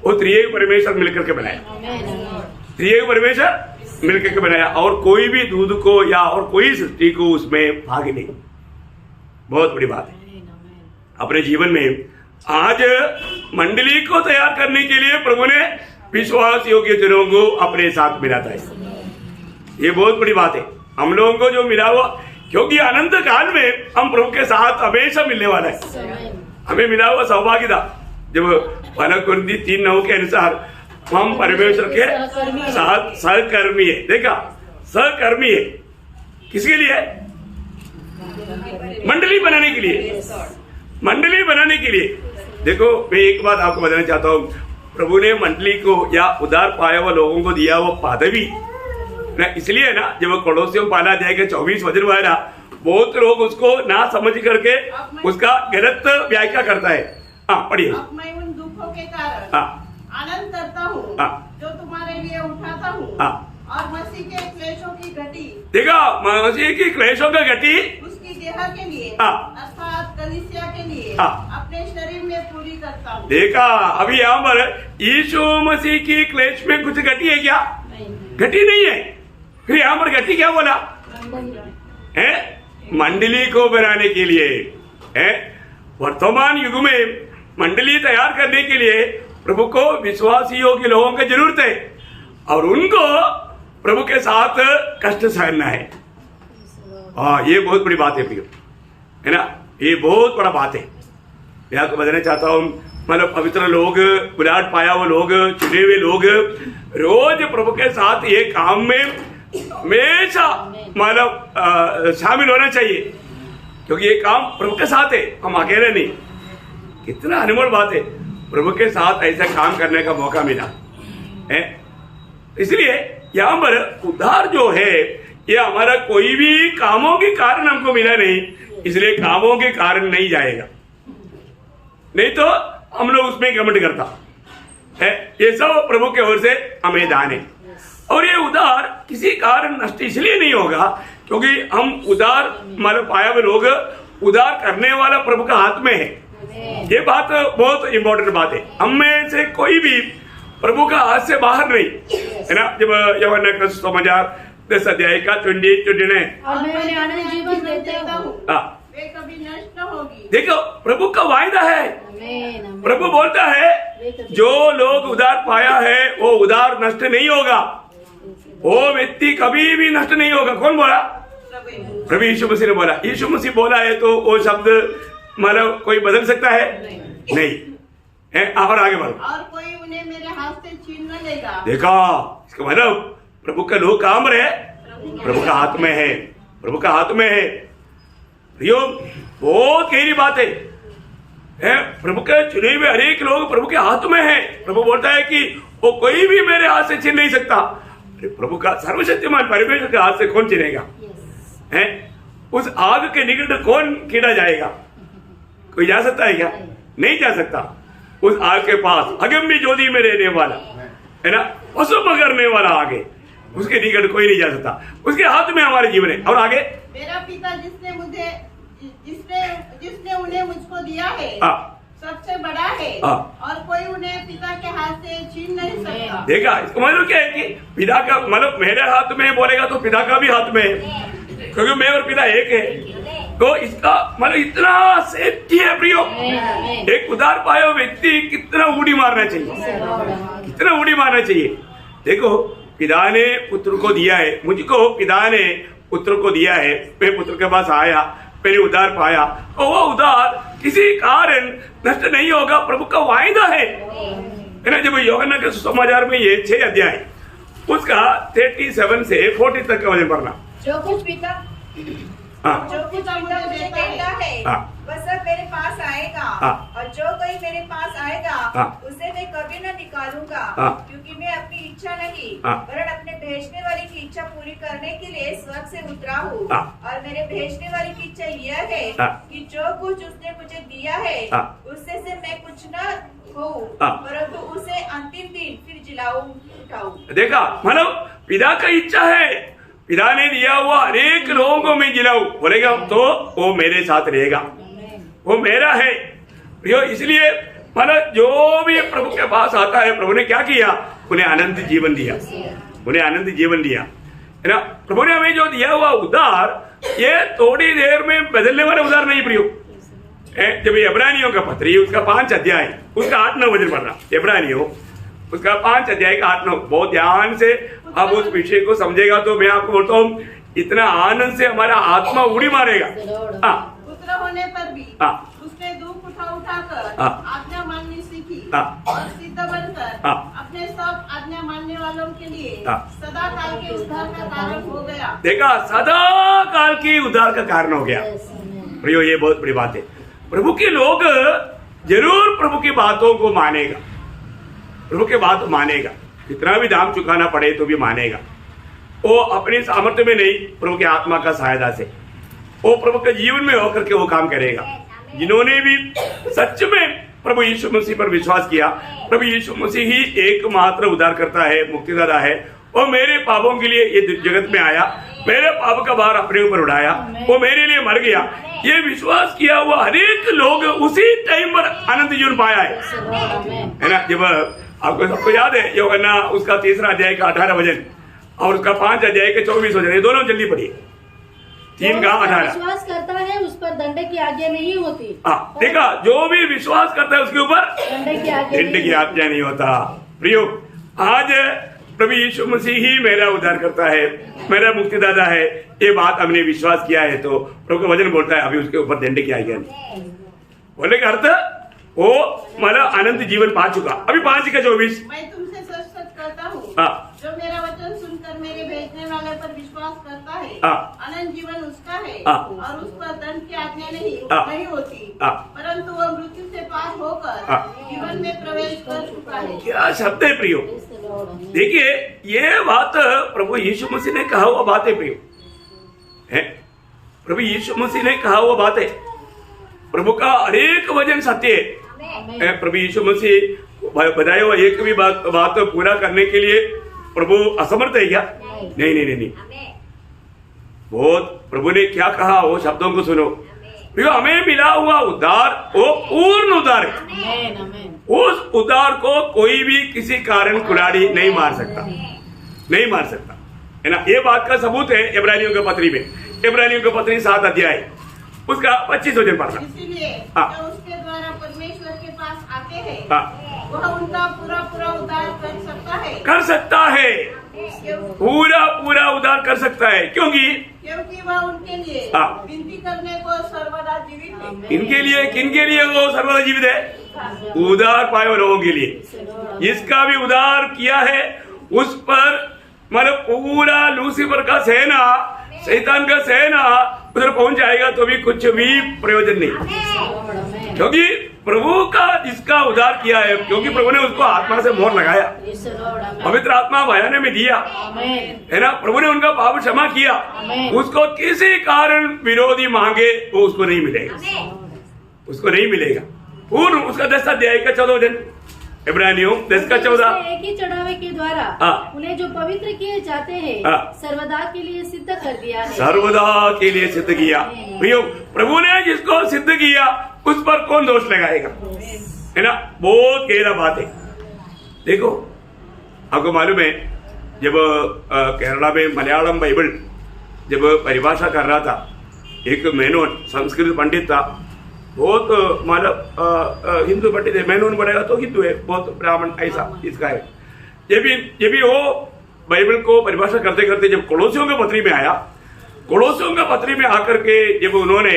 वो त्रिएक परमेश्वर मिलकर के बनाया, त्रिएक परमेश्वर मिलकर के बनाया, और कोई भी दूध को या और कोई सृष्टि को उसमें भाग नहीं। बहुत बड़ी बात है। अपने जीवन में आज मंडली को तैयार करने के लिए प्रभु ने विश्वास योग्य जनों को अपने साथ मिलाता है। ये बहुत बड़ी बात है हम लोगों को जो मिला हुआ, क्योंकि अनंत काल में हम प्रभु के साथ हमेशा मिलने वाला है। हमें मिला हुआ सौभाग्य था। जब 3:9 के अनुसार हम परमेश्वर के साथ सहकर्मी है। देखा, सहकर्मी है किसके लिए? मंडली बनाने के लिए, मंडली बनाने के लिए। देखो, मैं एक बात आपको बताना चाहता हूँ, प्रभु ने मंडली को या उधार पाए हुए लोगों को दिया वो पदवी ना, इसलिए ना, जब कोलोसियों 1 के 24 वचन हुआ है ना, बहुत लोग उसको ना समझ करके उसका गलत व्याख्या करता है। पढ़िए। अब मैं उन दुखों के कारण आनंद करता हूँ जो तुम्हारे लिए उठाता हूँ, और मसीह के क्लेशों की घटी, देखा, मसीह की क्लेशों का घटी उसकी देह के लिए अर्थात कलीसिया के लिए अपने शरीर में पूरी करता हूँ। देखा, अभी यहाँ पर यीशु मसीह की क्लेश में कुछ घटी है क्या? घटी नहीं है। फिर यहाँ पर घटी क्या बोला है? मंडली को बनाने के लिए है। वर्तमान युग में मंडली तैयार करने के लिए प्रभु को विश्वासी योग्य लोगों की जरूरत है, और उनको प्रभु के साथ कष्ट सहना है। ये बहुत बड़ी बात है प्रियो, है ना? ये बहुत बड़ा बात है। मैं आपको बताना चाहता हूँ, मतलब पवित्र लोग, विराट पाया वो लोग, चुने हुए लोग रोज प्रभु के साथ ये काम में हमेशा मतलब शामिल होना चाहिए, क्योंकि ये काम प्रभु के साथ है, हम अकेले नहीं। कितना अनमोल बात है, प्रभु के साथ ऐसा काम करने का मौका मिला है। इसलिए यहाँ पर उद्धार जो है ये हमारा कोई भी कामों के कारण हमको मिला नहीं, इसलिए कामों के कारण नहीं जाएगा, नहीं तो हम लोग उसमें घमंड करता है। ये सब प्रभु के ओर से हमें दान है। और ये उद्धार किसी कारण नष्ट इसलिए नहीं होगा क्योंकि हम उद्धार मतलब पाया हुए लोग उद्धार करने वाला प्रभु का हाथ में है। ये बात बहुत इंपॉर्टेंट बात है। हम में से कोई भी प्रभु का हाथ से बाहर नहीं है ना। जब यूहन्ना का सुसमाचार 10 अध्याय का 29 और मैं उन्हें आनंद जीवन देता हूँ, वे कभी नष्ट न होगी। देखो प्रभु का वायदा है। प्रभु बोलता है जो लोग उद्धार पाया है वो उद्धार नष्ट नहीं होगा, वो व्यक्ति कभी भी नष्ट नहीं होगा। कौन बोला? प्रभु यीशु मसीह ने बोला। यीशु मसीह बोला है तो वो शब्द मतलब कोई बदल सकता है? नहीं है। और आगे बढ़ो। और कोई उन्हें मेरे हाथ से छीन न लेगा। देखा, इसका मतलब प्रभु का लोग काम रहे प्रभु का हाथ में है, प्रभु का हाथ में है। यो बहुत गहरी बात है। प्रभु के चुने हुए हरेक लोग प्रभु के हाथ में है। प्रभु बोलता है कि वो कोई भी मेरे हाथ से छीन नहीं सकता। प्रभु का सर्वशक्तिमान परमेश्वर के हाथ से कौन छीनेगा? है उस आग के निकट कौन कीड़ा जाएगा? कोई जा सकता है क्या? नहीं जा सकता। उस आग के पास अगम्य ज्योति में रहने वाला है ना, पशु करने वाला आगे उसके निकट कोई नहीं जा सकता। उसके हाथ में हमारे जीवन है। और आगे मेरा पिता जिसने उन्हें मुझको दिया है सबसे बड़ा है और कोई उन्हें पिता के हाथ से छीन नहीं सकता। देखा, इसका मतलब क्या है कि पिता का मतलब मेरे हाथ में बोलेगा तो पिता का भी हाथ में है, क्योंकि मैं और पिता एक है। तो इसका मतलब इतना सेफ्टी है प्रियो। एक उद्धार पाया व्यक्ति कितना उड़ी मारना चाहिए, कितना उड़ी मारना चाहिए। देखो, पिता ने पुत्र को दिया है, मुझको पिता ने पुत्र को दिया है। मैं पुत्र के पास आया, मैंने उद्धार पाया, और वो उद्धार किसी कारण नष्ट नहीं होगा। प्रभु का वायदा है ना। जब यूहन्ना के सुसमाचार में ये 6 अध्याय उसका 37 से 40 तक का वचन पढ़ना। जो कुछ पिता मुझे देता है वह सब मेरे पास आएगा, और जो कोई मेरे पास आएगा उसे मैं कभी न निकालूंगा, क्योंकि मैं अपनी इच्छा नहीं वरन अपने भेजने वाले की इच्छा पूरी करने के लिए स्वर्ग से उतरा हूँ। और मेरे भेजने वाले की इच्छा यह है कि जो कुछ उसने मुझे दिया है उससे से मैं कुछ न हूँ, परंतु उसे अंतिम दिन फिर उठाऊं। देखा, मतलब पिता का इच्छा है, पिता ने दिया हुआ अनेक लोगों को मैं जिलाऊं, बोलेगा तो वो मेरे साथ रहेगा, वो मेरा है। इसलिए मतलब जो भी प्रभु के पास आता है, प्रभु ने क्या किया? उन्हें आनंद जीवन दिया, उन्हें आनंद जीवन दिया है ना। प्रभु ने हमें जो दिया हुआ उद्धार ये थोड़ी देर में बदलने वाला उद्धार नहीं प्रियो। जब इब्रानियों का पत्र उसका 5 अध्याय उसका 8-9 वचन पढ़ना। इब्रानियों उसका 5 अध्याय का 8-9 बहुत ध्यान से आप उस विषय को समझेगा तो मैं आपको बोलता हूँ इतना आनंद से हमारा आत्मा उड़ी मारेगा। पुत्र होने पर भी उसने दुख उठाकर आज्ञा माननी सीखी और सिद्ध बनकर अपने सब आज्ञा मानने वालों के लिए सदा काल के उद्धार का कारण हो गया। देखा, सदा काल की उद्धार का कारण हो गया। प्रियो, ये बहुत बड़ी बात है। प्रभु के लोग जरूर प्रभु की बातों को मानेगा, प्रभु के बात मानेगा, कितना भी दाम चुकाना पड़े तो भी मानेगा। वो अपनी सामर्थ्य में नहीं, प्रभु की आत्मा का सहायता से वो प्रभु के जीवन में होकर के वो काम करेगा। जिन्होंने भी सच में प्रभु यीशु मसीह पर विश्वास किया, प्रभु यीशु मसीह ही एकमात्र उद्धार करता है, मुक्तिदाता है। वो मेरे पापों के लिए ये जगत में आया, मेरे पाप का भार अपने ऊपर उठाया, वो मेरे लिए मर गया। ये विश्वास किया हुआ हरेक लोग उसी टाइम पर आनंद जीवन पाया है ना। जब आपको सबको याद है यूहन्ना उसका 3 अध्याय का 18 वचन और उसका 5 अध्याय के 24 वचन, ये दोनों जल्दी पढ़िए। 3 का 18 विश्वास करता है उस पर दंड की आज्ञा नहीं होती। देखा, जो भी विश्वास करता है उसके ऊपर दंड की आज्ञा नहीं होता। प्रियो, आज प्रभु यीशु मसीह ही मेरा उद्धार करता है, मेरा मुक्तिदाता है, ये बात हमने विश्वास किया है तो प्रभु का वचन बोलता है अभी उसके ऊपर दंड की आज्ञा नहीं। बोले का अर्थ वो मतलब आनंद जीवन पा चुका। अभी 5 का 24 मैं तुमसे सच सच कहता हूँ, जो मेरा वचन सुनकर मेरे भेजने वाले पर विश्वास करता है अनंत जीवन उसका है और उस पर दंड की आज्ञा नहीं होती, परंतु वह मृत्यु से पार होकर जीवन में प्रवेश कर चुका है। क्या शब्द है प्रियो। देखिए ये बात प्रभु यीशु मसीह ने कहा हुआ बात है प्रियो, है प्रभु यीशु मसीह ने कहा हुआ बात है। प्रभु का हरेक वचन सत्य है। प्रभु यीशु मसीह बताए हुआ एक भी बात पूरा करने के लिए प्रभु असमर्थ है क्या? नहीं नहीं नहीं नहीं। बहुत प्रभु ने क्या कहा वो शब्दों को सुनो। हमें मिला हुआ उद्धार वो पूर्ण उद्धार है। उस उद्धार को कोई भी किसी कारण कुल्हाड़ी नहीं मार सकता, नहीं मार सकता, है ना। ये बात का सबूत है इब्रानियों के पत्री में, इब्रानियों के पत्री 7 अध्याय उसका 25 वचन पढ़ना। इसीलिए जो उसके द्वारा परमेश्वर के पास आते हैं वह उनका पूरा पूरा उद्धार कर सकता है, कर सकता है, पूरा पूरा उद्धार कर सकता है। क्योंकि वह उनके लिए विनती करने को सर्वदा जीवित है। इनके लिए, किनके लिए वो सर्वदा जीवित है? उद्धार पाए हुए लोगों के लिए। इसका भी उद्धार किया है। उस पर मतलब पूरा लूसीफर का सेना, शैतान का सेना उधर पहुंच जाएगा तो भी कुछ भी प्रयोजन नहीं, क्योंकि प्रभु का जिसका उद्धार किया है, क्योंकि प्रभु ने उसको आत्मा से मोहर लगाया, पवित्र आत्मा बयाने में दिया, है ना। प्रभु ने उनका पाप क्षमा किया। उसको किसी कारण विरोधी मांगे वो उसको नहीं मिलेगा, उसको नहीं मिलेगा। पूर्ण उसका 10 अध्याय का 14 वचन, इब्रानियों 10 का 14। एक ही चढ़ावे के द्वारा उन्हें जो पवित्र किए जाते हैं सर्वदा के लिए सिद्ध कर दिया है। सर्वदा के लिए सिद्ध किया। प्रभु ने जिसको सिद्ध किया उस पर कौन दोष लगाएगा, है ना। बहुत गहरा बात है। देखो आपको मालूम है जब केरला में मलयालम बाइबल जब परिभाषा कर रहा था, एक मेनोन संस्कृत पंडित था, बहुत मतलब हिंदू पंडित है, मेनोन पढ़ेगा तो हिंदू है, बहुत ब्राह्मण ऐसा इसका है। ये भी वो बाइबल को परिभाषा करते करते जब कोलोसियों के पत्री में आया, कोलोसियों के पत्री में आकर के जब उन्होंने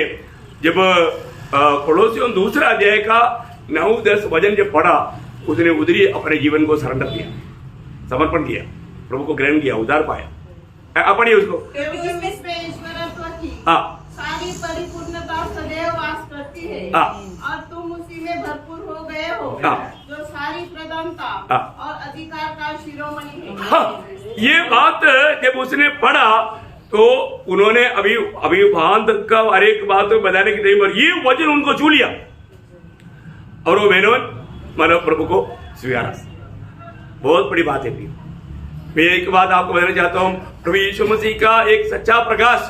कोलोसियों 2 अध्याय का 9-10 वचन जब पढ़ा, उसने उधर ही अपने जीवन को सरेंडर किया, समर्पण किया, प्रभु को ग्रहण किया, उद्धार पाया। अपनी उसको सारी परिपूर्णता सदैव वास करती है और तुम उसी में भरपूर हो गए हो जो सारी प्रधानता और अधिकार का शिरोमणि है। ये बात जब उसने पढ़ा तो उन्होंने अभिभान का हर एक बात बताने की नहीं, पर ये वचन उनको छू लिया और वो मेनोन मानव प्रभु को स्वीकारा। बहुत बड़ी बात है। मैं एक बात आपको बताना चाहता हूँ, प्रभु यीशु मसीह का एक सच्चा प्रकाश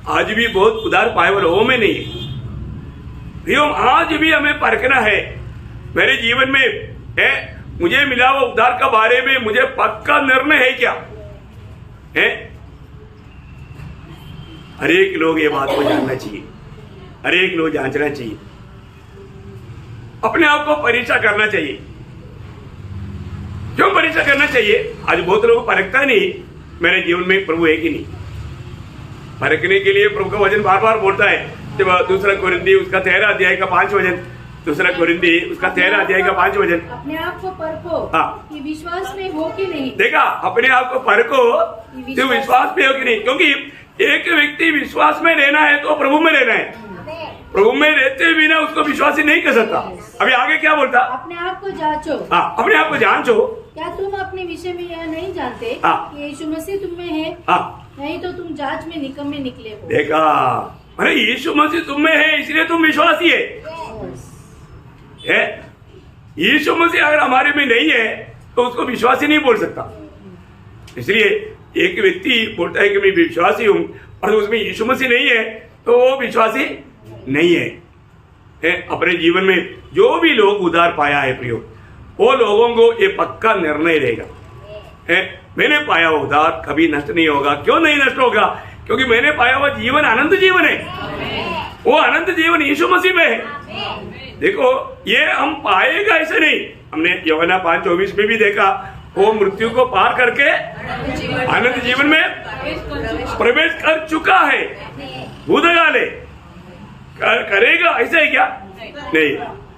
आज भी बहुत उद्धार पाए हुए लोगों में नहीं है। आज भी हमें परखना है मेरे जीवन में है, मुझे मिला हुआ उद्धार के बारे में मुझे पक्का निर्णय है क्या है। हर एक लोग ये बात को जानना चाहिए, हर एक लोग जांचना चाहिए, अपने आप को परीक्षा करना चाहिए। क्यों परीक्षा करना चाहिए? आज बहुत लोग परखता नहीं मेरे जीवन में प्रभु है कि नहीं। परखने के लिए प्रभु का वचन बार बार बोलता है। जब 2 कोरिन्थी उसका 13 अध्याय का 5 वचन, 2 कोरिन्थी उसका 13 अध्याय का 5 वचन, अपने आप को परखो कि विश्वास में हो कि नहीं। देखा, अपने आप को परखो कि विश्वास में हो कि नहीं, क्योंकि एक व्यक्ति विश्वास में रहना है तो प्रभु में रहना है। प्रभु में रहते बिना उसको विश्वासी नहीं कर सकता। अभी आगे क्या बोलता? अपने आप को जांचो। अपने आप को जांचो। क्या तुम अपने विषय में यह नहीं जानते कि यीशु मसीह तुम में है? नहीं तो तुम जांच में निकम्मे निकले हो। देखा, अरे यीशु मसीह तुम में है इसलिए तुम विश्वासी है। यीशु मसीह अगर हमारे में नहीं है तो उसको विश्वासी नहीं बोल सकता। इसलिए एक व्यक्ति बोलता है कि मैं विश्वासी हूं और उसमें यीशु मसीह नहीं है तो वो विश्वासी नहीं है। अपने जीवन में जो भी लोग उद्धार पाया है प्रियो, वो लोगों को ये पक्का निर्णय रहेगा, मैंने पाया हुआ उद्धार कभी नष्ट नहीं होगा। क्यों नहीं नष्ट होगा? क्योंकि मैंने पाया हुआ जीवन अनंत जीवन है। वो अनंत जीवन यीशु मसीह में है। देखो, ये हम पाएगा ऐसे नहीं। हमने यूहन्ना 5:24 में भी देखा, वो मृत्यु को पार करके अनंत जीवन में प्रवेश कर चुका है। भूतकाले करेगा ऐसा है क्या? नहीं,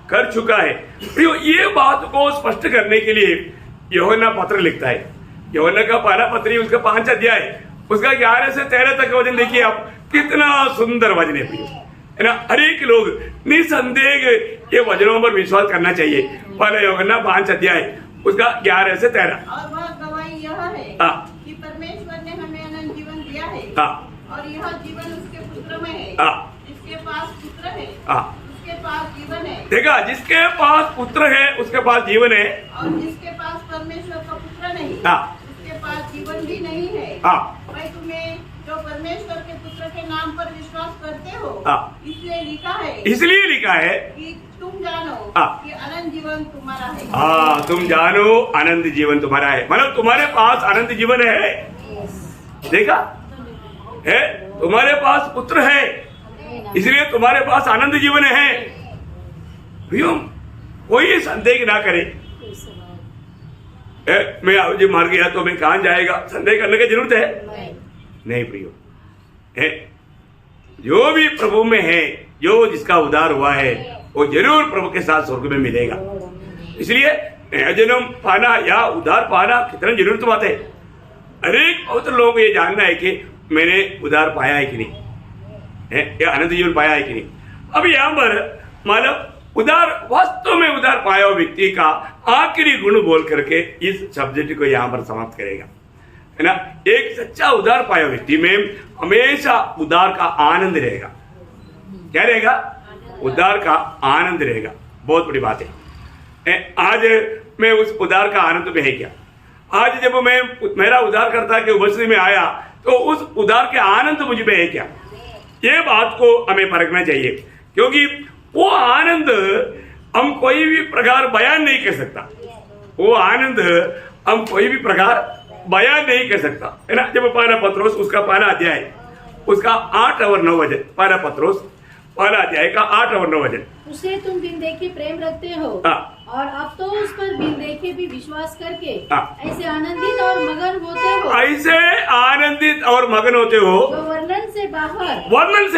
कर चुका है। ये बात को स्पष्ट करने के लिए यूहन्ना पत्र लिखता है। यूहन्ना का पहला पत्री उसका 5 अध्याय उसका 11 से 13 तक वचन देखिए आप, कितना सुंदर वचन है। है ना। हर एक लोग निसंदेह ये वचनों पर विश्वास करना चाहिए। पहले यूहन्ना 5 अध्याय उसका 11 से 13। और वह गवाही यह है हाँ। कि परमेश्वर ने हमें अनंत जीवन दिया है, हाँ। और यह जीवन उसके पुत्र में है। हाँ। जिसके पास पुत्र है हाँ। उसके पास जीवन है। देखा, जिसके पास पुत्र है उसके पास जीवन है, और जिसके पास परमेश्वर का पुत्र नहीं हाँ। उसके पास जीवन भी नहीं है। हाँ। मैं तुम्हें जो परमेश्वर के पुत्र के नाम पर विश्वास करते हो, हाँ। इसलिए लिखा है कि तुम जानो हाँ। कि अनंत जीवन तुम्हारा है। हाँ, तुम जानो अनंत जीवन तुम्हारा है, मतलब तुम्हारे पास अनंत जीवन है। देखा है, तुम्हारे पास पुत्र है इसलिए तुम्हारे पास अनंत जीवन है। भैया कोई संदेह ना करे, मैं आज मर गया तो मैं कहां जाएगा, संदेह करने की जरूरत है नहीं प्रियो। है जो भी प्रभु में है, जो जिसका उद्धार हुआ है वो जरूर प्रभु के साथ स्वर्ग में मिलेगा। इसलिए नया जन्म पाना या उद्धार पाना कितना जरूरत बात है। अनेक बहुत लोगों को ये जानना है कि मैंने उद्धार पाया है कि नहीं, है या अनंत जीवन पाया है कि नहीं। अब यहाँ पर मानव उदार वास्तव में उदार पाया हुआ व्यक्ति का आखिरी गुण बोल करके इस सब्जेक्ट को यहाँ पर समाप्त करेगा, है ना। एक सच्चा उदार पाया व्यक्ति में हमेशा उदार का आनंद रहेगा। क्या रहेगा? उदार का आनंद रहेगा। बहुत बड़ी बात है। आज मैं उस उदार का आनंद में है क्या? आज जब मैं मेरा उदार करता के उपस्थिति में आया तो उस उदार के आनंद मुझ में है क्या? ये बात को हमें परखना चाहिए, क्योंकि वो आनंद हम कोई भी प्रकार बयान नहीं कर सकता। वो आनंद हम कोई भी प्रकार बयान नहीं कर सकता, है ना। जब पहला पत्रोस उसका पहला अध्याय उसका 8 और 9 वचन, पहला पत्रोस पहला अध्याय का 8 और 9 वचन। उसे तुम बिन देखे प्रेम रखते हो, और अब तो उस पर बिन देखे भी विश्वास करके ऐसे आनंदित और मगन होते हो, ऐसे आनंदित और मगन होते हो जो वर्णन से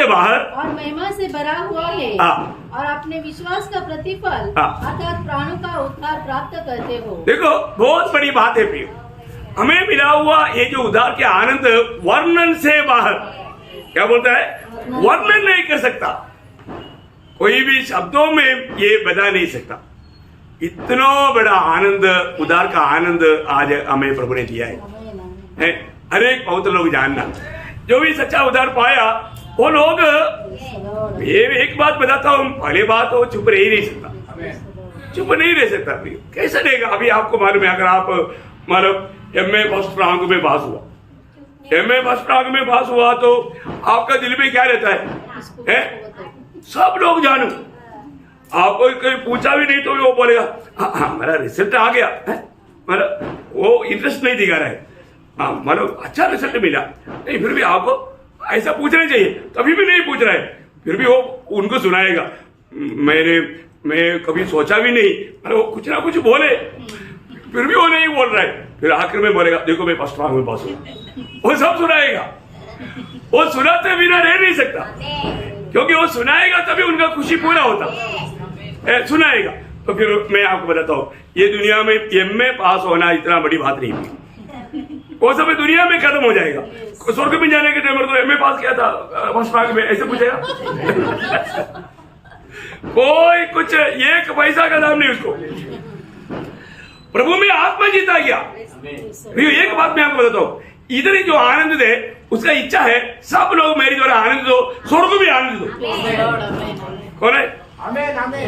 बाहर और महिमा से भरा हुआ है, और अपने विश्वास का प्रतिफल अर्थात प्राणों का उद्धार प्राप्त करते हो। देखो बहुत बड़ी बात है प्रिय, हमें मिला हुआ ये जो उद्धार के आनंद वर्णन से बाहर, क्या बोलता है, वर्णन नहीं कर सकता, कोई भी शब्दों में ये बता नहीं सकता। इतना बड़ा आनंद, उद्धार का आनंद आज हमें प्रभु ने दिया है। हर एक बहुत लोग जानना, जो भी सच्चा उद्धार पाया वो लोग, ये एक बात बताता हूँ, पहली बात वो चुप रह ही नहीं सकता, चुप नहीं रह सकता। कैसे रहेगा? अभी आपको मालूम है, अगर आप मतलब MA फर्स्ट रैंक में पास हुआ, MA फर्स्ट रैंक में पास हुआ तो आपका दिल में क्या रहता है? सब लोग जानो, आपको कोई पूछा भी नहीं तो वो बोलेगा हाँ मेरा रिजल्ट आ गया, मतलब वो इंटरेस्ट नहीं दिखा रहा है, हाँ मतलब अच्छा रिजल्ट मिला नहीं, फिर भी आपको ऐसा पूछना चाहिए, तभी भी नहीं पूछ रहा है, फिर भी वो उनको सुनाएगा मैं कभी सोचा भी नहीं, मतलब वो कुछ ना कुछ बोले, फिर भी वो नहीं बोल रहा है, फिर आखिर में बोलेगा देखो मैं फर्स्ट रैंक में पास हुआ। वो सब सुनाएगा, वो सुनाते बिना रह नहीं सकता, क्योंकि वो सुनाएगा तभी उनका खुशी पूरा होता। सुनाएगा तो फिर मैं आपको बताता हूँ, ये दुनिया में MA पास होना इतना बड़ी बात नहीं है, वो सब दुनिया में खत्म हो जाएगा। स्वर्ग में जाने के टाइम तो MA पास किया था फर्स्ट रैंक में, ऐसे पूछेगा कोई कुछ एक पैसा का दाम नहीं उसको, प्रभु में आत्मा जीता गया। एक बात मैं आपको बताता हूँ, इधर ही जो आनंद है उसका इच्छा है सब लोग मेरे द्वारा आनंद दो, स्वर्ग भी आनंद दो। कौन है?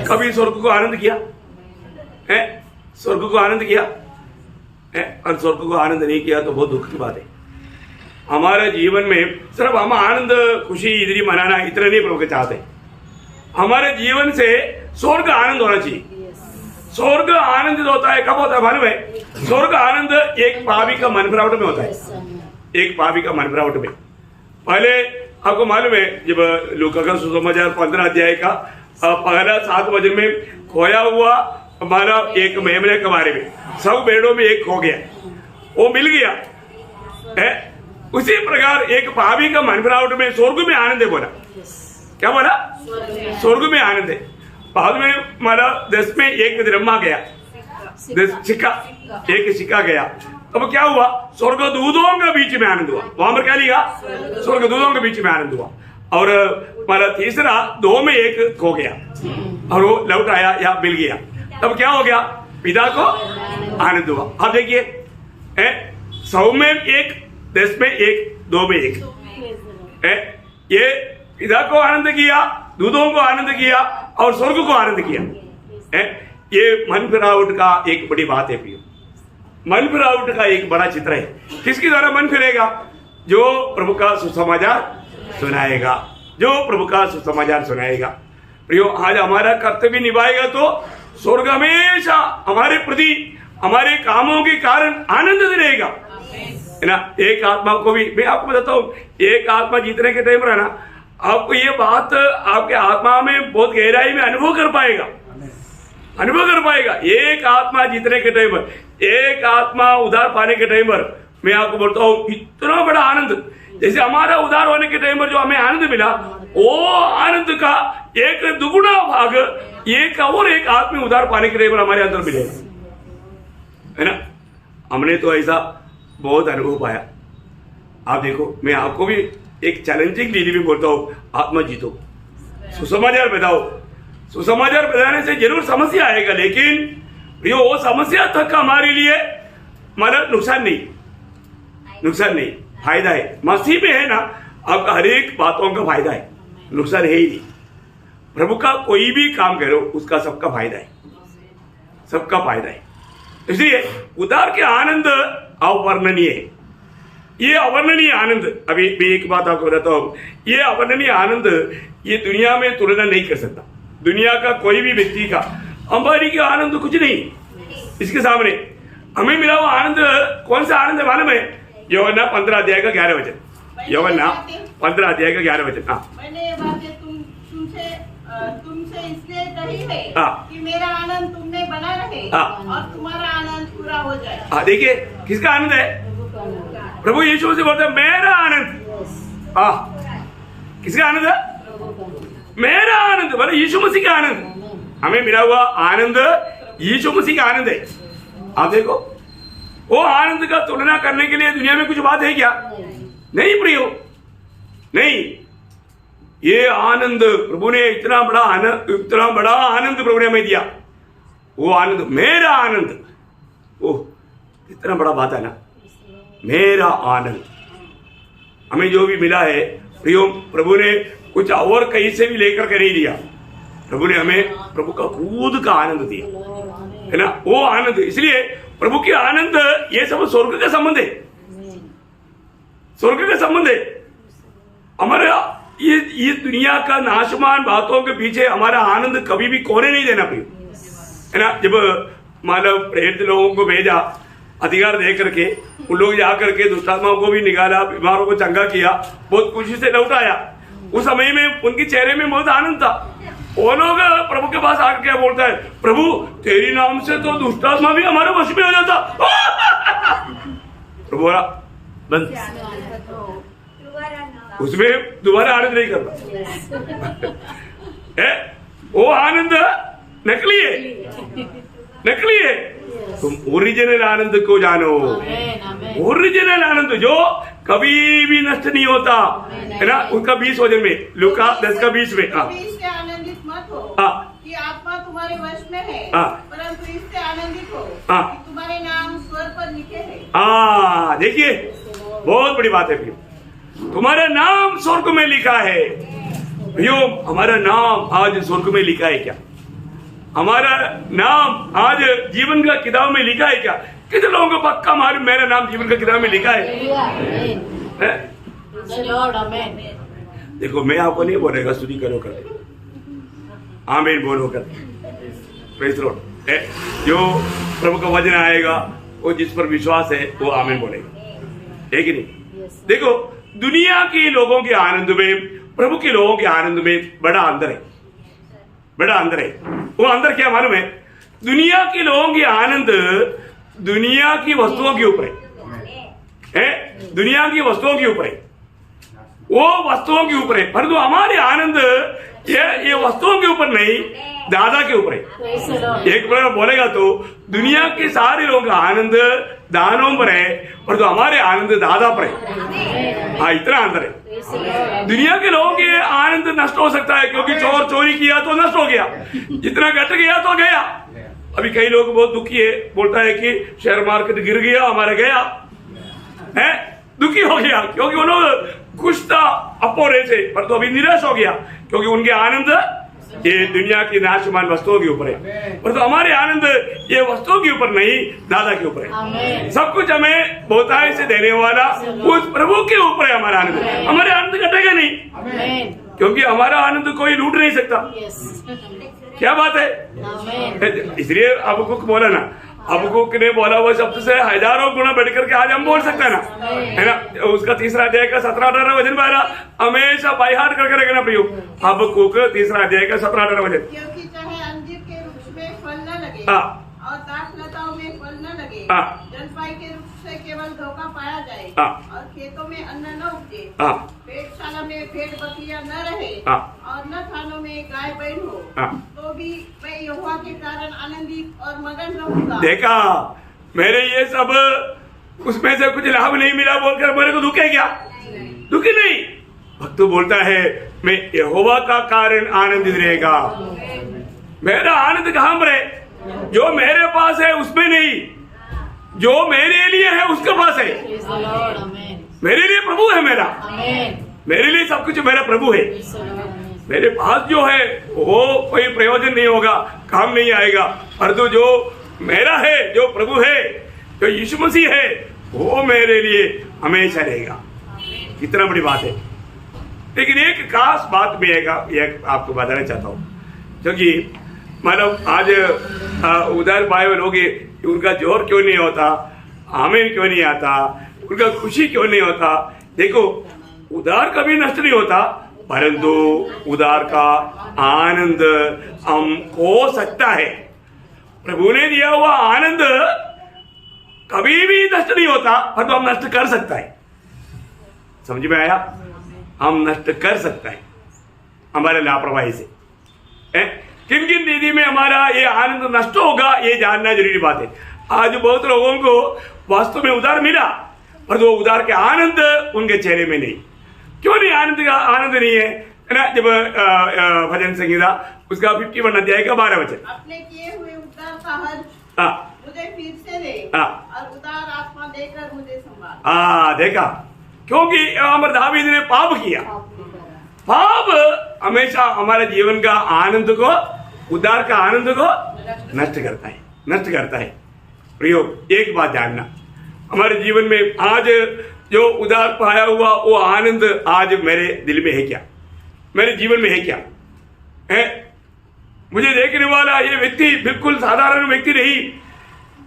कभी स्वर्ग को आनंद किया है? स्वर्ग को आनंद किया है? और स्वर्ग को आनंद नहीं किया तो बहुत दुख की बात है। हमारे जीवन में सिर्फ हम आनंद खुशी इधर ही मनाना इतना नहीं प्रभु के चाहते, हमारे जीवन से स्वर्ग आनंद होना चाहिए। स्वर्ग आनंदित होता है कब होता है मालूम है? स्वर्ग आनंद एक पापी का मन फिरावट में होता है, एक पापी का मन फिरावट में। पहले आपको मालूम है जब लूका का सुसमाचार 15 अध्याय का पहला 7 वचन में खोया हुआ हमारा एक मेमने के बारे में, सब भेड़ों में एक खो गया, वो मिल गया है। उसी प्रकार एक पापी का मन फिरावट में स्वर्ग में आनंद है। बोला क्या बोला? स्वर्ग में आनंद है। बाद में हमारा 10 में एक द्रह्मा गया, 10 सिक्का, एक सिक्का गया, अब क्या हुआ? स्वर्गदूतों के बीच में आनंद हुआ। वहां पर क्या लिखा? स्वर्गदूतों के बीच में आनंद हुआ। और मतलब तीसरा 2 में 1 खो गया और वो लौट आया या मिल गया, तब क्या हो गया? पिता को आनंद हुआ। अब देखिए 100 में 1, 10 में 1, 2 में 1, ये पिता को आनंद किया, दूधों को आनंद किया और स्वर्ग को आनंद किया। ये मन फिरावट का एक बड़ी बात है प्रियो, मन फिरावट का एक बड़ा चित्र है। किसके द्वारा मन फिरेगा? जो प्रभु का सुसमाचार सुनाएगा, जो प्रभु का सुसमाचार सुनाएगा। प्रियो, आज हमारा कर्तव्य निभाएगा तो स्वर्ग हमेशा हमारे प्रति हमारे कामों के कारण आनंद रहेगा, है ना। एक आत्मा को भी मैं आपको बताता हूँ, एक आत्मा जीतने के टाइम रहना, आपको ये बात आपके आत्मा में बहुत गहराई में अनुभव कर पाएगा, अनुभव कर पाएगा। एक आत्मा जीतने के टाइम पर, एक आत्मा उधार पाने के टाइम पर, मैं आपको बोलता हूँ इतना बड़ा आनंद, जैसे हमारा उधार होने के टाइम पर जो हमें आनंद मिला, वो आनंद का एक दुगुना भाग एक और एक आत्मा उधार पाने के टाइम पर हमारे अंदर मिलेगा, है ना। हमने तो ऐसा बहुत अनुभव पाया। आप देखो, मैं आपको भी एक चैलेंजिंग डील में बोलता हूँ, आत्मा जीतो, सुसमाचार बताओ। सुसमाचार बताने से जरूर समस्या आएगा, लेकिन वो समस्या तक हमारे लिए मतलब नुकसान नहीं, फायदा है। मसीह में है ना, आपका हर एक बातों का फायदा है, नुकसान है ही नहीं। प्रभु का कोई भी काम करो उसका सबका फायदा है, सबका फायदा है। इसलिए उधार के आनंद अवर्णनीय है, ये अवर्णनीय आनंद। अभी मैं एक बात आपको बताता हूँ, ये अवर्णनीय आनंद ये दुनिया में तुलना नहीं कर सकता। दुनिया का कोई भी व्यक्ति का, अंबानी का आनंद कुछ नहीं इसके सामने। हमें मिला हुआ आनंद कौन सा आनंद है मालूम है? यूहन्ना 15 अध्याय का 11 वचन, यूहन्ना 15 अध्याय का 11 वचन। मैंने ये बातें तुमसे इसलिए कही है कि मेरा आनंद तुम में बना रहे और तुम्हारा आनंद पूरा हो जाए। देखिए किसका आनंद है? प्रभु यीशु से बोलते मेरा आनंद। किसका आनंद है? मेरा आनंद, बोले यीशु मसीह का आनंद। हमें मिला हुआ आनंद यीशु मसीह का आनंद है। आप देखो, वो आनंद का तुलना करने के लिए दुनिया में कुछ बात है क्या? नहीं प्रियो, नहीं। ये आनंद प्रभु ने इतना बड़ा आनंद प्रभु ने हमें दिया, वो आनंद मेरा आनंद। ओह, इतना बड़ा बात है ना, मेरा आनंद। हमें जो भी मिला है प्रियो, प्रभु ने कुछ और कहीं से भी लेकर के नहीं दिया। प्रभु ने हमें प्रभु का खुद का आनंद दिया, है ना, वो आनंद। इसलिए प्रभु के आनंद ये सब स्वर्ग का संबंध है, स्वर्ग का संबंध है। हमारा ये दुनिया का नाशमान बातों के पीछे हमारा आनंद कभी भी कोने नहीं देना प्रिय, है ना। जब मानव प्रेरित लोगों को भेजा अधिकार दे करके, उन लोग जाकर के दुष्टात्माओं को भी निकाला, बीमारों को चंगा किया, बहुत खुशी से लौट आया। उस समय में उनके चेहरे में बहुत आनंद था। वो लोग प्रभु के पास आकर क्या बोलता है, प्रभु तेरी नाम से तो दुष्टात्मा भी हमारे वश में हो जाता। प्रभु बोला बंद, उसमें दोबारा आनंद नहीं करता। वो आनंद नकली है। तुम ओरिजिनल आनंद को जानो, ओरिजिनल आनंद जो कभी भी नष्ट नहीं होता, है ना। उसका 20 वचन में, लूका 10 का 20 में। इससे आनंदित मत हो कि आत्मा तुम्हारे वश में है, परंतु इससे आनंदित हो कि तुम्हारे नाम स्वर्ग पर लिखे हैं। देखिए बहुत बड़ी बात है भैया, तुम्हारा नाम स्वर्ग में लिखा है। भैया हमारा नाम आज स्वर्ग में लिखा है क्या? हमारा नाम आज जीवन का किताब में लिखा है क्या? कितने लोगों को पक्का मालूम मेरा नाम जीवन का किताब में लिखा है? देखो मैं आपको नहीं बोलेगा स्तुति करो कर, आमीन बोलो कर, प्रेज़ द लॉर्ड। जो प्रभु का वचन आएगा वो जिस पर विश्वास है वो आमीन बोलेगा, है कि नहीं? देखो दुनिया के लोगों के आनंद में प्रभु के लोगों के आनंद में बड़ा अंतर है, बड़ा अंतर है। वो अंदर क्या मालूम है? दुनिया के लोगों के आनंद दुनिया की वस्तुओं के ऊपर है, दुनिया की वस्तुओं के ऊपर है, वो वस्तुओं के ऊपर है। परंतु हमारे आनंद ये वस्तुओं के ऊपर नहीं, दादा के ऊपर है। एक बार बोलेगा तो दुनिया के सारे लोगों का आनंद दानों पर है, और तो हमारे आनंद दादा पर है। हाँ, इतना अंतर है। दुनिया के लोगों के आनंद नष्ट हो सकता है, क्योंकि चोर चोरी किया तो नष्ट हो गया, जितना घट गया तो गया। अभी कई लोग बहुत दुखी है, बोलता है कि शेयर मार्केट गिर गया, हमारा गया है, दुखी हो गया, क्योंकि वो लोग खुश था अपो रहे थे, पर तो अभी निराश हो गया, क्योंकि उनके आनंद ये दुनिया की नाशमान वस्तुओं के ऊपर है। पर तो हमारे आनंद ये वस्तुओं के ऊपर नहीं, दादा के ऊपर है। सब कुछ हमें बहुतायत से देने वाला उस प्रभु के ऊपर है हमारा आनंद। हमारे आनंद घटेगा नहीं, क्योंकि हमारा आनंद कोई लूट नहीं सकता। क्या बात है? इसलिए अबकुक बोला ना, अबकुक ने बोला वो शब्द से हजारों गुना बढ़ करके आज हम बोल सकते हैं ना, है ना। उसका तीसरा अध्याय का 17-18 वचन पाया, हमेशा बाई हार्ट करके रखना प्रियो। अबकुक तीसरा अध्याय का 17-18 वचन। क्योंकि चाहे अंजीर के वृक्ष में फल न लगे और दाख लताओं में फल न लगे, जलपाई के वृक्ष से केवल धोखा पाया जाए, और खेतों में अन्न न उपजे, पेड़शाला में भेड़ बकरियां न रहे, और न थानों में गाय बैल हो, तो भी मैं यहोवा के कारण आनंदित और मगन रहूंगा। देखा, मेरे ये सब उसमें से कुछ लाभ नहीं मिला बोलकर मेरे को दुखे क्या? दुखी नहीं। भक्त बोलता है मैं यहोवा का कारण आनंदित रहेगा। मेरा आनंद कहाँ पर है? जो मेरे पास है उसमें नहीं, जो मेरे लिए है उसके पास है। मेरे लिए प्रभु है मेरा, मेरे लिए सब कुछ मेरा प्रभु है। मेरे पास जो है वो कोई प्रयोजन नहीं होगा, काम नहीं आएगा, परंतु जो मेरा है, जो प्रभु है, जो यीशु मसीह है, वो मेरे लिए हमेशा रहेगा। कितना बड़ी बात है। लेकिन एक खास बात भी है, आपको बताना चाहता हूँ, क्योंकि मतलब आज उदार पाए हुए लोग उनका जोर क्यों नहीं होता, आमीन क्यों नहीं आता, उनका खुशी क्यों नहीं होता। देखो, उदार कभी नष्ट नहीं होता, परंतु उदार का आनंद हम खो सकता है। प्रभु ने दिया हुआ आनंद कभी भी नष्ट नहीं होता, परंतु हम नष्ट कर सकता है। समझ में आया? हम नष्ट कर सकता है हमारे लापरवाही से। किन किन दीदी में हमारा ये आनंद नष्ट होगा, ये जानना जरूरी बात है। आज बहुत लोगों को वास्तव में उदार मिला, पर वो उदार के आनंद उनके चेहरे में नहीं। क्यों नहीं आनंद नहीं है ना? जब भजन संगीता उसका 51 अध्याय का 12 वचन, अपने किए हुए उद्धार का हर्ष मुझे फिर से दे, और उदार आत्मा देकर मुझे संभाल। देखा, क्योंकि अमर दावीद ने पाप किया। पाप हमेशा हमारे जीवन का आनंद को, उद्धार का आनंद को नष्ट करता है। प्रियो, एक बात जानना, हमारे जीवन में आज जो उद्धार पाया हुआ वो आनंद आज मेरे दिल में है क्या, मेरे जीवन में है क्या? है मुझे देखने वाला ये व्यक्ति बिल्कुल साधारण व्यक्ति नहीं,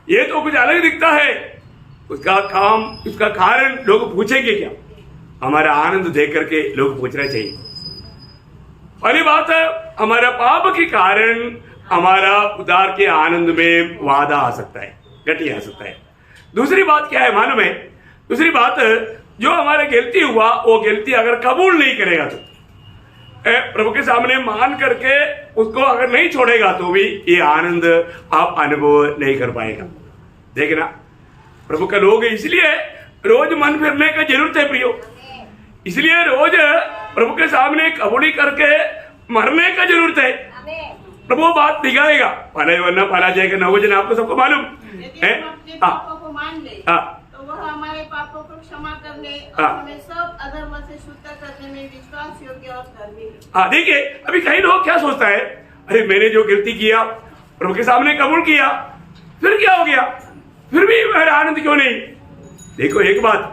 ये तो कुछ अलग दिखता है। उसका काम, उसका कारण लोग पूछेंगे क्या? हमारा आनंद देख करके लोग पूछना चाहिए। पहली बात है, हमारा पाप के कारण हमारा उद्धार के आनंद में वादा आ सकता है, गति आ सकता है। दूसरी बात क्या है मालूम है? दूसरी बात, जो हमारे गलती हुआ वो गलती अगर कबूल नहीं करेगा तो, प्रभु के सामने मान करके उसको अगर नहीं छोड़ेगा तो भी ये आनंद आप अनुभव नहीं कर पाएगा। देखना, प्रभु का लोग इसलिए रोज मन फिरने का जरूरत है प्रियो, इसलिए रोज प्रभु के सामने कबूली करके मरने का जरूरत है। प्रभु बात दिखाएगा, पाला वरना पाला जाएगा। 9 वचन आपको सबको मालूम है। पापों को मान ले तो वह हमारे पापों को क्षमा करने और हमें सब अधर्म से शुद्ध करने में विश्वास योग्य और धर्मी है। देखिए, अभी कई लोग क्या सोचता है, अरे मैंने जो गलती किया प्रभु के सामने कबूल किया, फिर क्या हो गया, फिर भी मेरा आनंद क्यों नहीं? देखो एक बात,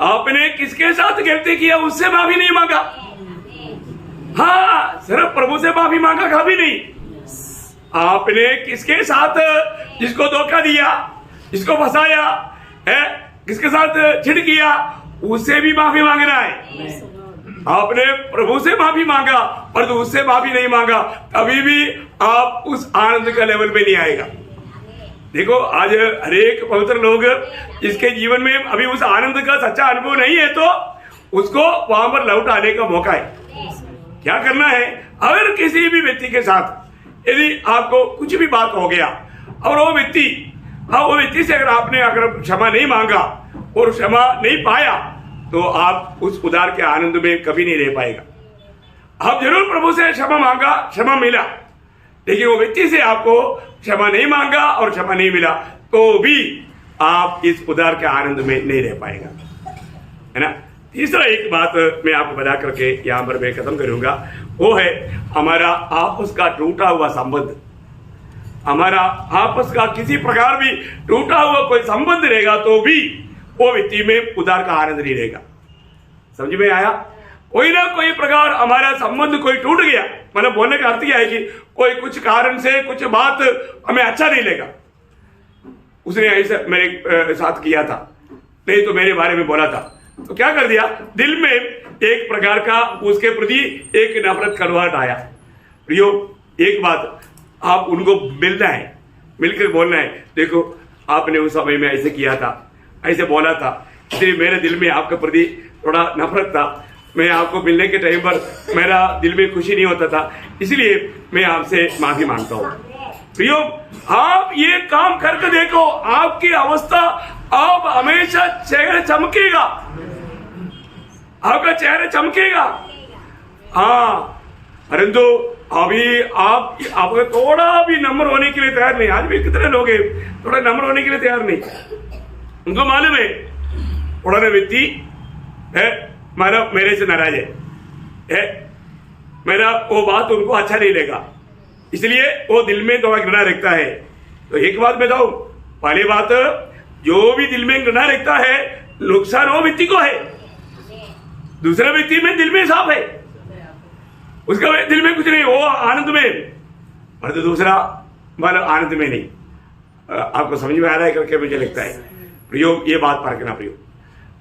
आपने किसके साथ गलती किया उससे माफी नहीं मांगा। हाँ, सिर्फ प्रभु से माफी मांगा कभी नहीं। आपने किसके साथ, जिसको धोखा दिया, जिसको फंसाया है, किसके साथ छिड़ किया, उससे भी माफी मांगना है। आपने प्रभु से माफी मांगा पर तो उससे माफी नहीं मांगा, कभी भी आप उस आनंद का लेवल पे नहीं आएगा। देखो, आज हरेक पवित्र लोग जिसके जीवन में अभी उस आनंद का सच्चा अनुभव नहीं है, तो उसको वहां पर लौट आने का मौका है। क्या करना है, अगर किसी भी व्यक्ति के साथ यदि आपको कुछ भी बात हो गया और वो व्यक्ति हाँ, वो व्यक्ति से अगर क्षमा नहीं मांगा और क्षमा नहीं पाया तो आप उस उदार के आनंद में कभी नहीं रह पाएगा। आप जरूर प्रभु से क्षमा मांगा, क्षमा मिला, लेकिन वो व्यक्ति से आपको क्षमा नहीं मांगा और क्षमा नहीं मिला तो भी आप इस उदार के आनंद में नहीं रह पाएगा, है ना। तीसरा एक बात मैं आपको बता करके यहां पर मैं खत्म करूंगा, वो है हमारा आपस का टूटा हुआ संबंध। हमारा आपस का किसी प्रकार भी टूटा हुआ कोई संबंध रहेगा तो भी वो व्यक्ति में उदार का आनंद नहीं रहेगा। समझ में आया? कोई ना कोई प्रकार हमारा संबंध कोई टूट गया, मतलब बोलने का अर्थ क्या है कि कोई कुछ कारण से कुछ बात हमें अच्छा नहीं लगा, उसने ऐसा मेरे साथ किया था, नहीं तो मेरे बारे में बोला था, तो क्या कर दिया, दिल में एक प्रकार का उसके प्रति एक नफरत कड़वाहट आया। प्रियो, एक बात, आप उनको मिलना है, मिलकर बोलना है, देखो आपने उस समय में ऐसे किया था, ऐसे बोला था, इसलिए मेरे दिल में आपके प्रति थोड़ा नफरत था, मैं आपको मिलने के टाइम पर मेरा दिल में खुशी नहीं होता था, इसलिए मैं आपसे माफी मांगता हूँ। प्रियो, आप ये काम करके देखो, आपकी अवस्था, आप हमेशा चेहरे चमकेगा, आपका चेहरा चमकेगा। हाँ, परंतु अभी आप थोड़ा भी नम्र होने के लिए तैयार नहीं। आज भी कितने लोग हैं थोड़ा नम्र होने के लिए तैयार नहीं। उनको मालूम है थोड़ा ना व्यक्ति है मेरे से नाराज है, मेरा वो बात उनको अच्छा नहीं लगा, इसलिए वो दिल में थोड़ा घृणा रखता है। तो एक बात बताऊं, पहली बात, जो भी दिल में घृणा रखता है नुकसान वो व्यक्ति को है, दूसरा व्यक्ति में दिल में साफ है, उसका दिल में कुछ नहीं, वो आनंद में, और तो दूसरा मतलब आनंद में नहीं। आपको समझ में आ रहा है करके मुझे लगता है। प्रियो, ये बात परखना प्रियो,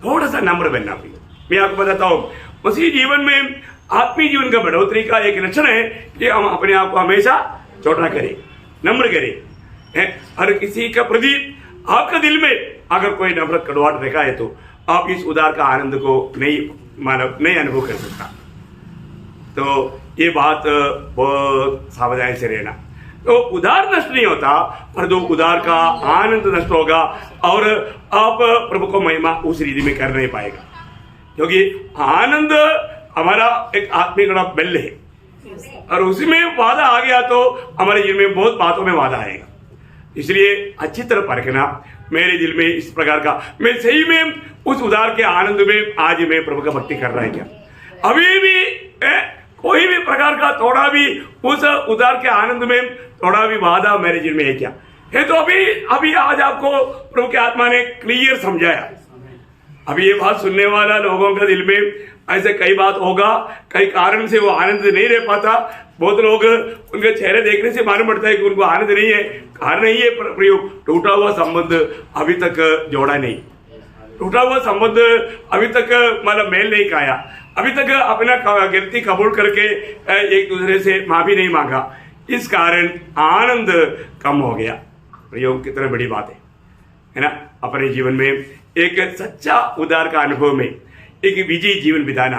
थोड़ा सा नम्र बनना प्रियो। मैं आपको बताता हूं, मसीह जीवन में आत्मीय जीवन का बढ़ोतरी का एक लक्षण है कि हम अपने आप को हमेशा छोटा करें, नम्र करें। हर किसी का प्रति आपका दिल में अगर कोई नफरत कड़वाहट रखा है तो आप इस उदार का आनंद को नहीं अनुभव कर सकता। तो ये बात बहुत सावधानी से रहना। तो उदार नष्ट नहीं होता, पर तो उदार का आनंद नष्ट होगा और आप प्रभु को महिमा उस रीति में कर नहीं पाएगा, क्योंकि आनंद हमारा एक आत्मिक बल है और उसमें वादा आ गया तो हमारे जीवन में बहुत बातों में वादा आएगा। इसलिए अच्छी तरह परखना, मेरे दिल में इस प्रकार का, मैं सही में उस उदार के आनंद में आज मैं प्रभु का भक्ति कर रहा है क्या, अभी भी कोई भी प्रकार का थोड़ा भी उस उदार के आनंद में थोड़ा भी वादा मेरे जीवन में है क्या है। तो अभी आज आपको प्रभु की आत्मा ने क्लियर समझाया। अभी ये बात सुनने वाला लोगों का दिल में ऐसे कई बात होगा, कई कारण से वो आनंद नहीं रह पाता। बहुत लोग उनके चेहरे देखने से मालूम पड़ता है कि उनको आनंद नहीं है। कारण नहीं है प्रयोग, टूटा हुआ संबंध अभी तक जोड़ा नहीं, टूटा हुआ संबंध अभी तक मतलब मेल नहीं खाया, अभी तक अपना गलती कबूल करके एक दूसरे से माफी नहीं मांगा, इस कारण आनंद कम हो गया। प्रयोग कितना बड़ी बात है ना। अपने जीवन में एक सच्चा उदार का अनुभव में एक विजयी जीवन बिताना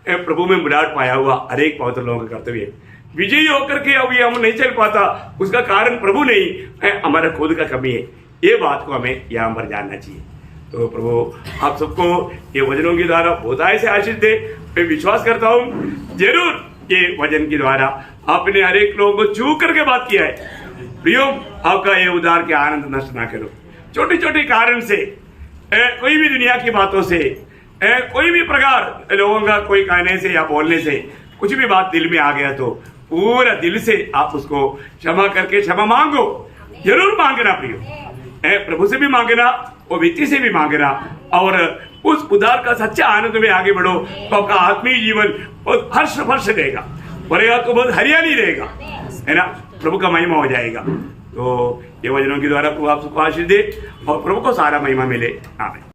प्रभु में मुराद पाया हुआ हर एक पवित्र लोगों का कर्तव्य है। विजयी होकर के अभी हम नहीं चल पाता, उसका कारण प्रभु नहीं, हमारा खुद का कमी है। ये बात को हमें यहाँ पर जानना चाहिए। तो प्रभु आप सबको ये वचनों के द्वारा बहुतायत से आशीष दे। मैं विश्वास करता हूँ जरूर ये वचन के द्वारा आपने हर एक लोगों को छू करके बात किया है। प्रियो, आपका ये उदार के आनंद नष्ट ना करो। छोटे छोटे कारण से, कोई भी दुनिया की बातों से, कोई भी प्रकार लोगों का कोई कहने से या बोलने से कुछ भी बात दिल में आ गया तो पूरा दिल से आप उसको क्षमा करके क्षमा मांगो, जरूर मांगना प्रियो, प्रभु से भी मांगना, वो व्यक्ति से भी मांगना, और उस उदार का सच्चा आनंद में आगे बढ़ो तो आपका आत्मीय जीवन बहुत हर्ष वर्ष रहेगा, बढ़ेगा तो बहुत हरियाली रहेगा, है ना। प्रभु का महिमा हो जाएगा। तो ये वचनों के द्वारा प्रभु आप सबको आशीष दे और प्रभु को सारा महिमा मिले। आमीन।